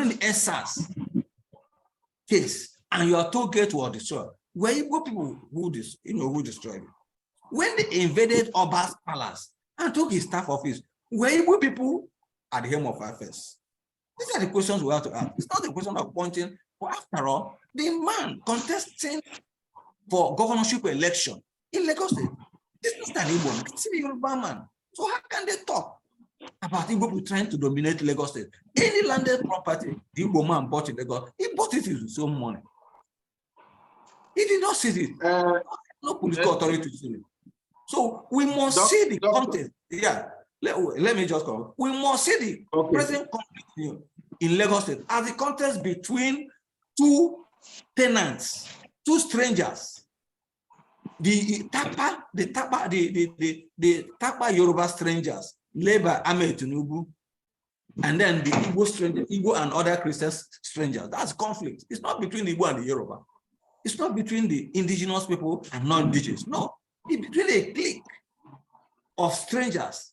the SARS case and your toll gate was destroyed, were Igbo people who destroyed it? When they invaded Oba's palace and took his staff office, were Igbo people at the helm of affairs? These are the questions we have to ask. It's not a question of pointing, but after all, the man contesting for governorship election in Lagos State, this is not an Igbo, it's a Yoruba man. So how can they talk about Igbo people trying to dominate Lagos State? Any landed property the Igbo man bought in Lagos, he bought it with his own money. He did not see it. No political authority to see it. So we must see the context. Yeah, let me just come. We must see the present conflict in Lagos State as the context between two tenants, two strangers. The Tapa Yoruba strangers, led by Ahmed Tinubu, and then the Igbo stranger, Igbo and other Christian strangers. That's conflict. It's not between the Igbo and the Yoruba. It's not between the indigenous people and non-indigenous. No, it's between a clique of strangers,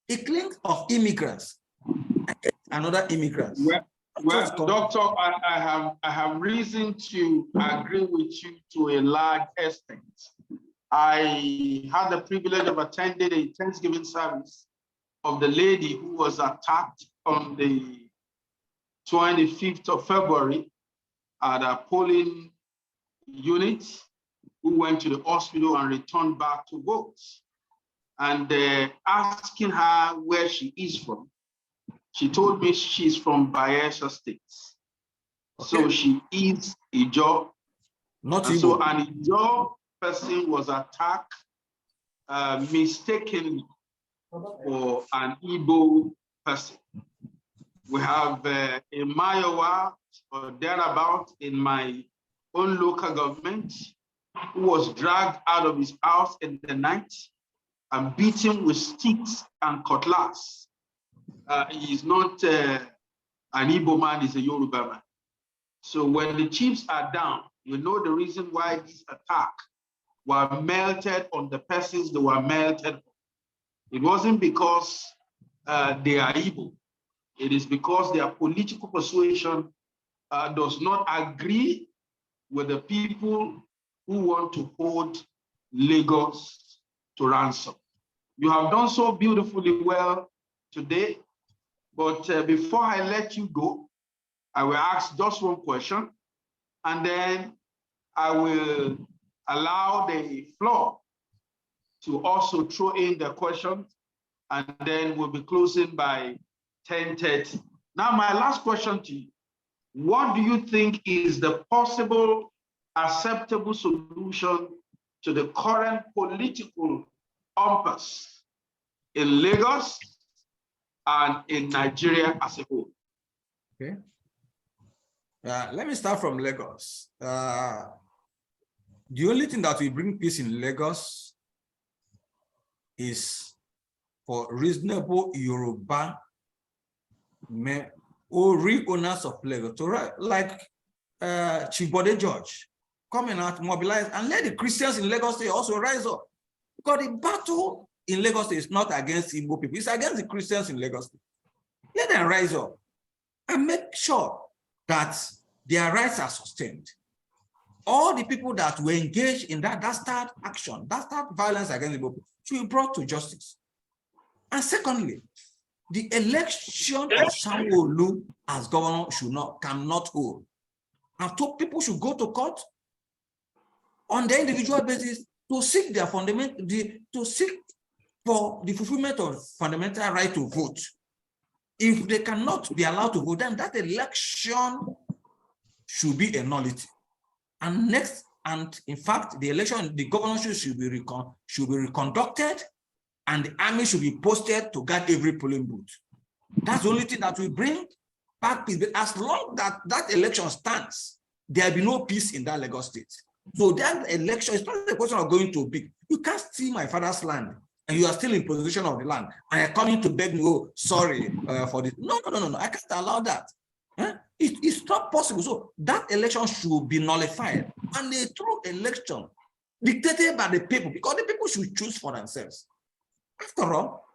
a clique of immigrants, and other immigrants. Well, Doctor, I have reason to agree with you to a large extent. I had the privilege of attending a Thanksgiving service of the lady who was attacked on the 25th of February at a polling unit, who went to the hospital and returned back to vote. And asking her where she is from, she told me she's from Bayelsa State. Okay. So she is Igbo. Not Igbo. So an Igbo person was attacked mistakenly for an Igbo person. We have a Mayowa or thereabout in my own local government who was dragged out of his house in the night and beaten with sticks and cutlass. He is not an Igbo man, he's a Yoruba man. So when the chiefs are down, we know the reason why this attack were melted on the persons they were melted on. It wasn't because they are Igbo. It is because their political persuasion does not agree with the people who want to hold Lagos to ransom. You have done so beautifully well today, but before I let you go, I will ask just one question, and then I will allow the floor to also throw in the questions, and then we'll be closing by 10:30. Now, my last question to you, what do you think is the possible acceptable solution to the current political impasse in Lagos and in Nigeria as a whole? Okay. Let me start from Lagos. The only thing that will bring peace in Lagos is for reasonable Yoruba men or real owners of Lagos to write, like Chief Bode George, coming out, mobilize, and let the Christians in Lagos State also rise up. Because the battle in Lagos State is not against Igbo people, it's against the Christians in Lagos State. Let them rise up and make sure that their rights are sustained. All the people that were engaged in that start action, that start violence against Igbo people, should be brought to justice. And secondly, the election of Sanwo-Olu as governor cannot hold. And so people should go to court on the individual basis to seek their to seek for the fulfillment of fundamental right to vote. If they cannot be allowed to vote, then that election should be a nullity. And next, and in fact, the election, the governorship should be reconducted, and the army should be posted to guard every polling booth. That's the only thing that will bring back peace. But as long as that election stands, there will be no peace in that Lagos State. So that election is not a question of going to big. You can't steal my father's land, and you are still in possession of the land, and you're coming to beg me, oh, sorry for this. No. I can't allow that. It's not possible. So that election should be nullified, and a true election dictated by the people, because the people should choose for themselves. After all,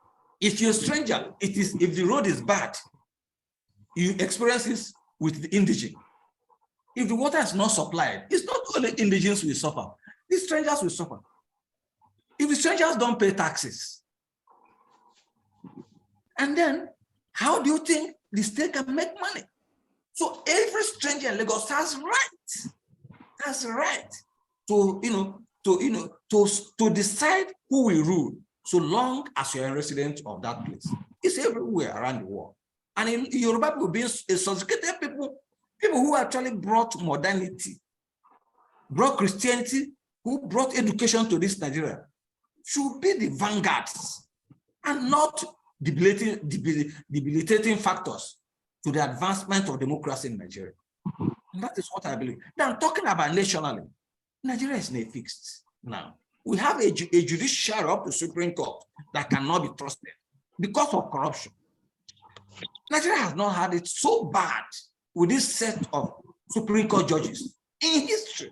if you're a stranger, if the road is bad, you experience this with the indigent. If the water is not supplied, it's not only indigents will suffer, the strangers will suffer. If the strangers don't pay taxes, and then how do you think the state can make money? So every stranger in Lagos has right to decide who will rule, so long as you're a resident of that place. It's everywhere around the world. And in Yoruba people, being sophisticated people who actually brought modernity, brought Christianity, who brought education to this Nigeria, should be the vanguards and not debilitating factors to the advancement of democracy in Nigeria. And that is what I believe. Now, I'm talking about nationally. Nigeria is not fixed now. We have a judiciary up to Supreme Court that cannot be trusted because of corruption. Nigeria has not had it so bad with this set of Supreme Court judges in history.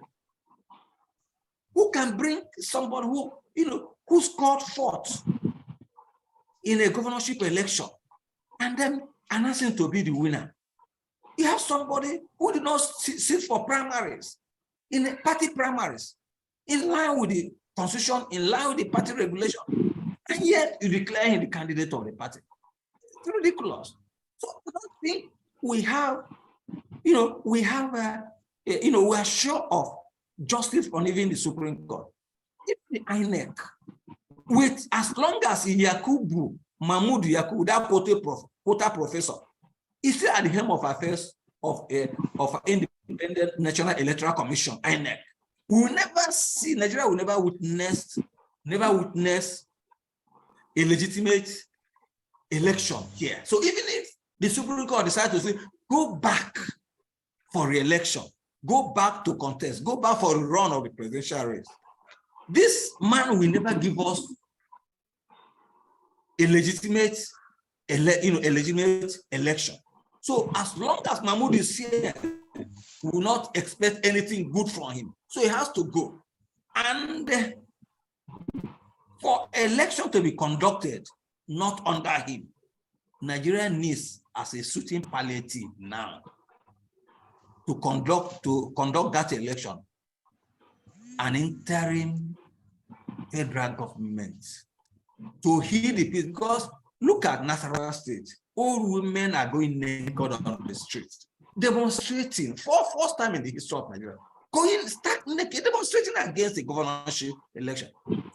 Who can bring somebody who scored fourth in a governorship election and then announce him to be the winner? You have somebody who did not sit for primaries, in a party primaries, in line with the constitution, in line with the party regulation, and yet you declare him the candidate of the party. It's ridiculous. So I don't think we have, we are sure of justice on even the Supreme Court. If the INEC, with as long as Yakubu, Mahmoud Yakubu, that quota professor, is still at the helm of affairs of Independent National Electoral Commission, INEC, we will never see, Nigeria will never witness a legitimate election here. So even if the Supreme Court decides to say, go back for re-election, go back to contest, go back for a run of the presidential race, this man will never give us a legitimate election. So as long as Mahmoud is here, we will not expect anything good from him. So he has to go. And for election to be conducted not under him, Nigeria needs, as a suiting palliative now, to conduct that election, an interim federal government to heal the peace. Because look at Nasarawa State, old women are going naked on the streets, demonstrating for the first time in the history of Nigeria, start demonstrating against the governorship election.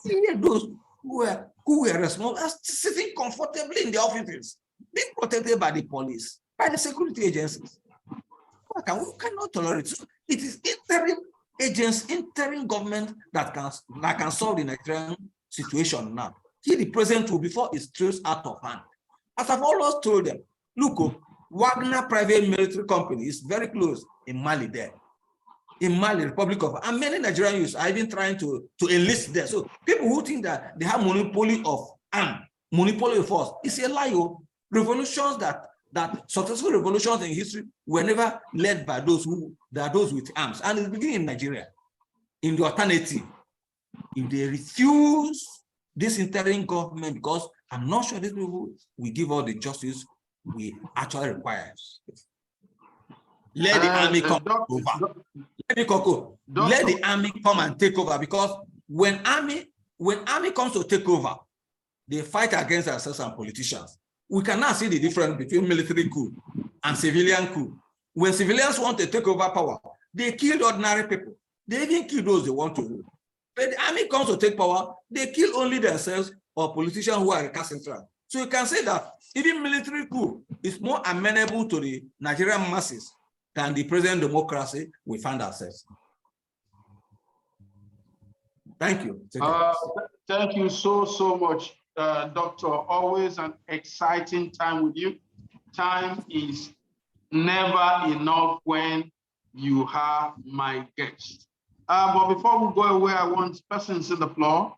Here those who were responsible are sitting comfortably in the offices, being protected by the police, by the security agencies. We cannot tolerate it. It is interim agents, interim government that can solve the Nigerian situation now. Here the president will, before it throws out of hand. As I've always told them, look, Wagner private military company is very close in Mali there. In Mali, Republic of, and many Nigerian youths are even trying to enlist there. So people who think that they have monopoly of arm, monopoly of force, it's a lie. Revolutions that successful revolutions in history were never led by those with arms. And it's beginning in Nigeria. In the alternative, if they refuse this interim government, because I'm not sure these people will give all the justice we actually require. Let the army come over. Let the army come and take over, because when army comes to take over, they fight against ourselves and politicians. We cannot see the difference between military coup and civilian coup. When civilians want to take over power, they kill ordinary people. They even kill those they want to rule. When the army comes to take power, they kill only themselves or politicians who are recalcitrant. So you can say that even military coup is more amenable to the Nigerian masses than the present democracy we find ourselves. Thank you. Thank you so much, Doctor. Always an exciting time with you. Time is never enough when you have my guest. But before we go away, I want persons on the floor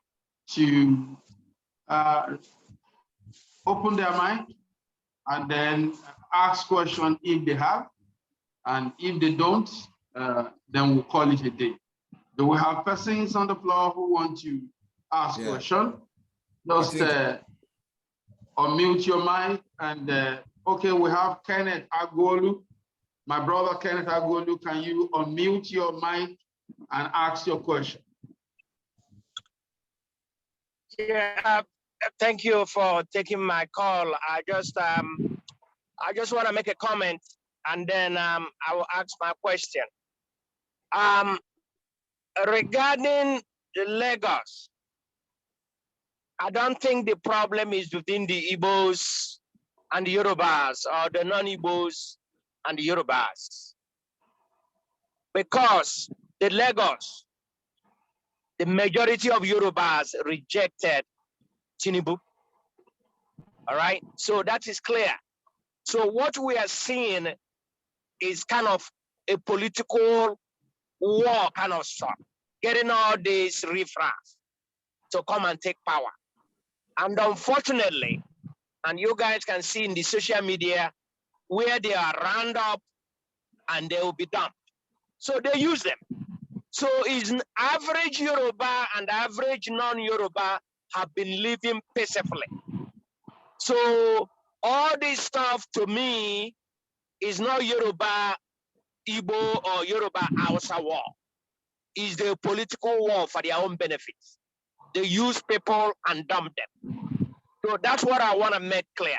to open their mind and then ask questions if they have. And if they don't, then we'll call it a day. Do we have persons on the floor who want to ask a question? Just unmute your mic and okay, we have Kenneth Agolu. My brother Kenneth Agolu, can you unmute your mic and ask your question? Yeah, thank you for taking my call. I just want to make a comment and then I will ask my question. Regarding the Lagos, I don't think the problem is within the Igbos and the Yorubas, or the non-Igbos and the Yorubas. Because the Lagos, the majority of Yorubas rejected Tinubu. All right, so that is clear. So what we are seeing is kind of a political war kind of stuff, getting all these riffraffs to come and take power. And unfortunately, and you guys can see in the social media where they are round up and they will be dumped. So they use them. So is an average Yoruba and average non-Yoruba have been living peacefully. So all this stuff to me is not Yoruba, Igbo, or Yoruba Hausa war. Is the political war for their own benefits. They use people and dump them. So that's what I want to make clear.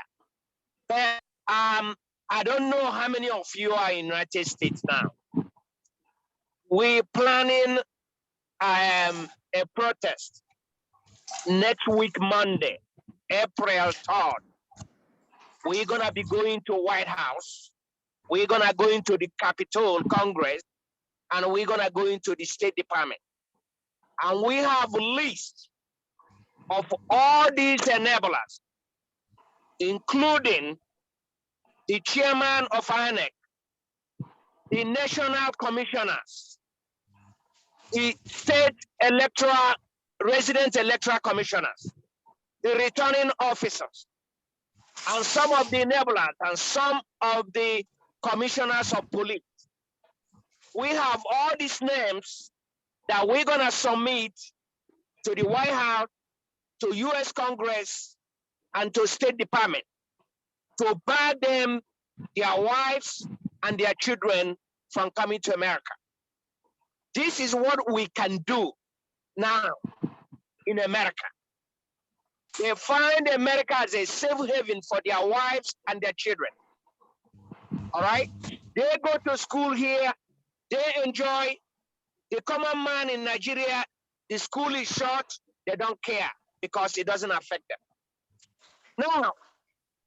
But I don't know how many of you are in the United States now. We're planning a protest next week, Monday, April 3rd. We're gonna be going to White House. We're gonna go into the Capitol Congress, and we're gonna go into the State Department. And we have a list of all these enablers, including the chairman of INEC, the national commissioners, the state electoral, resident electoral commissioners, the returning officers, and some of the enablers and some of the commissioners of police. We have all these names that we're gonna submit to the White House, to US Congress, and to State Department to bar them, their wives, and their children from coming to America. This is what we can do now in America. They find America as a safe haven for their wives and their children. All right? They go to school here, they enjoy, The common man in Nigeria, the school is short, they don't care because it doesn't affect them. Now,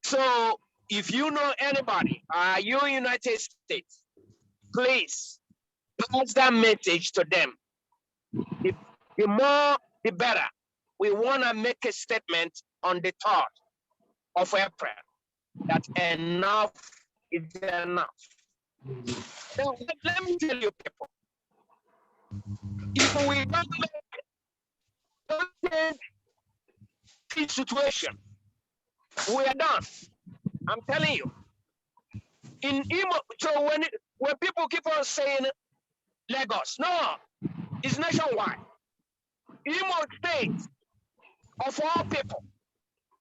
so if you know anybody, you United States, please pass that message to them. The more, the better. We want to make a statement on the 3rd of April that enough is enough. Now, let me tell you people, if we don't change this situation, we are done. I'm telling you. In Imo, so when people keep on saying Lagos, no, it's nationwide. Imo State, of all people,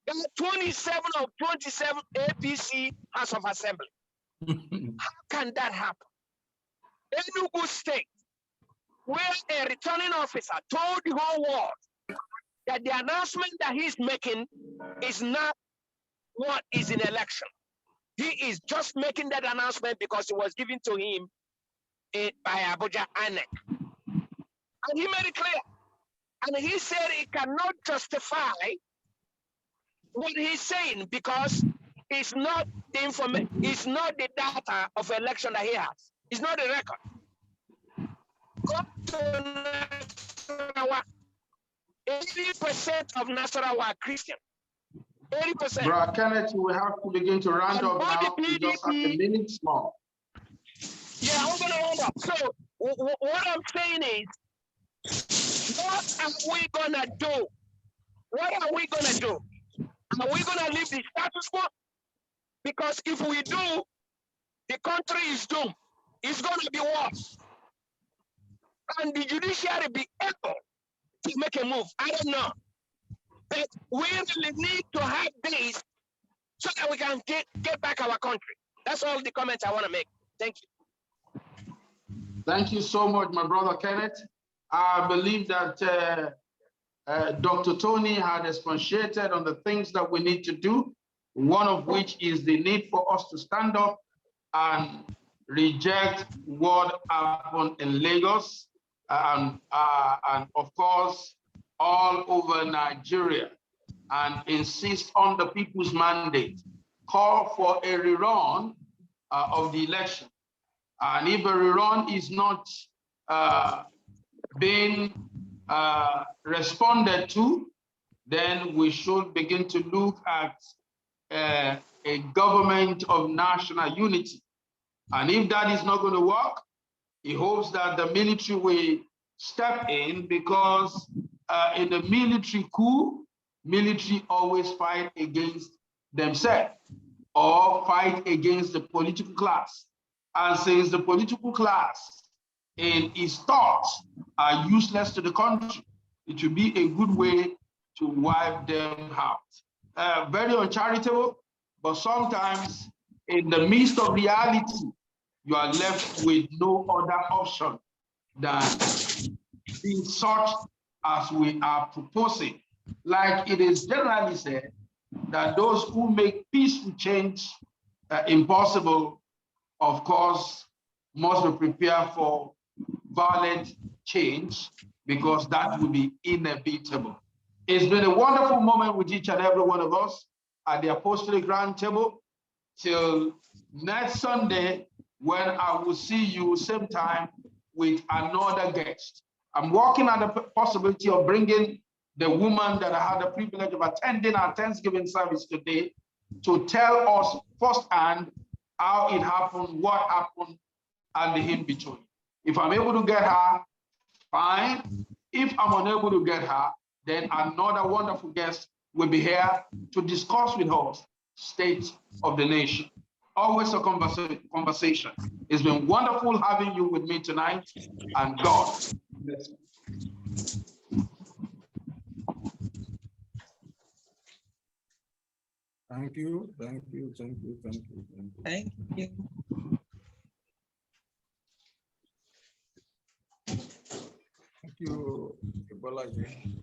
there are 27 of 27 APC House of Assembly. How can that happen? Enugu State, where a returning officer told the whole world that the announcement that he's making is not what is in election. He is just making that announcement because it was given to him by Abuja INEC. And he made it clear. And he said he cannot justify what he's saying because it's not the information, it's not the data of election that he has. It's not the record. Go to Nasarawa. 80% of Nasarawa are Christian. 80%. Brother Kenneth, we have to begin to round up now. We just have a minute more. Yeah, I'm going to round up. So what I'm saying is, what are we going to do? What are we going to do? Are we going to leave the status quo? Because if we do, the country is doomed. It's going to be worse. And the judiciary be able to make a move. I don't know. But we really need to have this so that we can get back our country. That's all the comments I want to make. Thank you. Thank you so much, my brother Kenneth. I believe that Dr. Tony had expatiated on the things that we need to do, one of which is the need for us to stand up and reject what happened in Lagos and of course, all over Nigeria, and insist on the people's mandate, call for a rerun of the election. And if a rerun is not being responded to, then we should begin to look at a government of national unity. And if that is not going to work, he hopes that the military will step in, because in the military coup, military always fight against themselves or fight against the political class. And since the political class in its thoughts are useless to the country, it would be a good way to wipe them out. Very uncharitable, but sometimes in the midst of reality, you are left with no other option than being such as we are proposing. Like it is generally said that those who make peaceful change impossible, of course, must be prepared for violent change, because that will be inevitable. It's been a wonderful moment with each and every one of us at the Apostolic Round Table. Till next Sunday, when I will see you same time with another guest. I'm working on the possibility of bringing the woman that I had the privilege of attending our Thanksgiving service today to tell us firsthand how it happened, what happened, and the in between. If I'm able to get her, fine. If I'm unable to get her, then another wonderful guest will be here to discuss with us state of the nation. Always a conversation. It's been wonderful having you with me tonight, and God bless you. Thank you, thank you, thank you, thank you, thank you. Thank you. Thank you, Bolaji.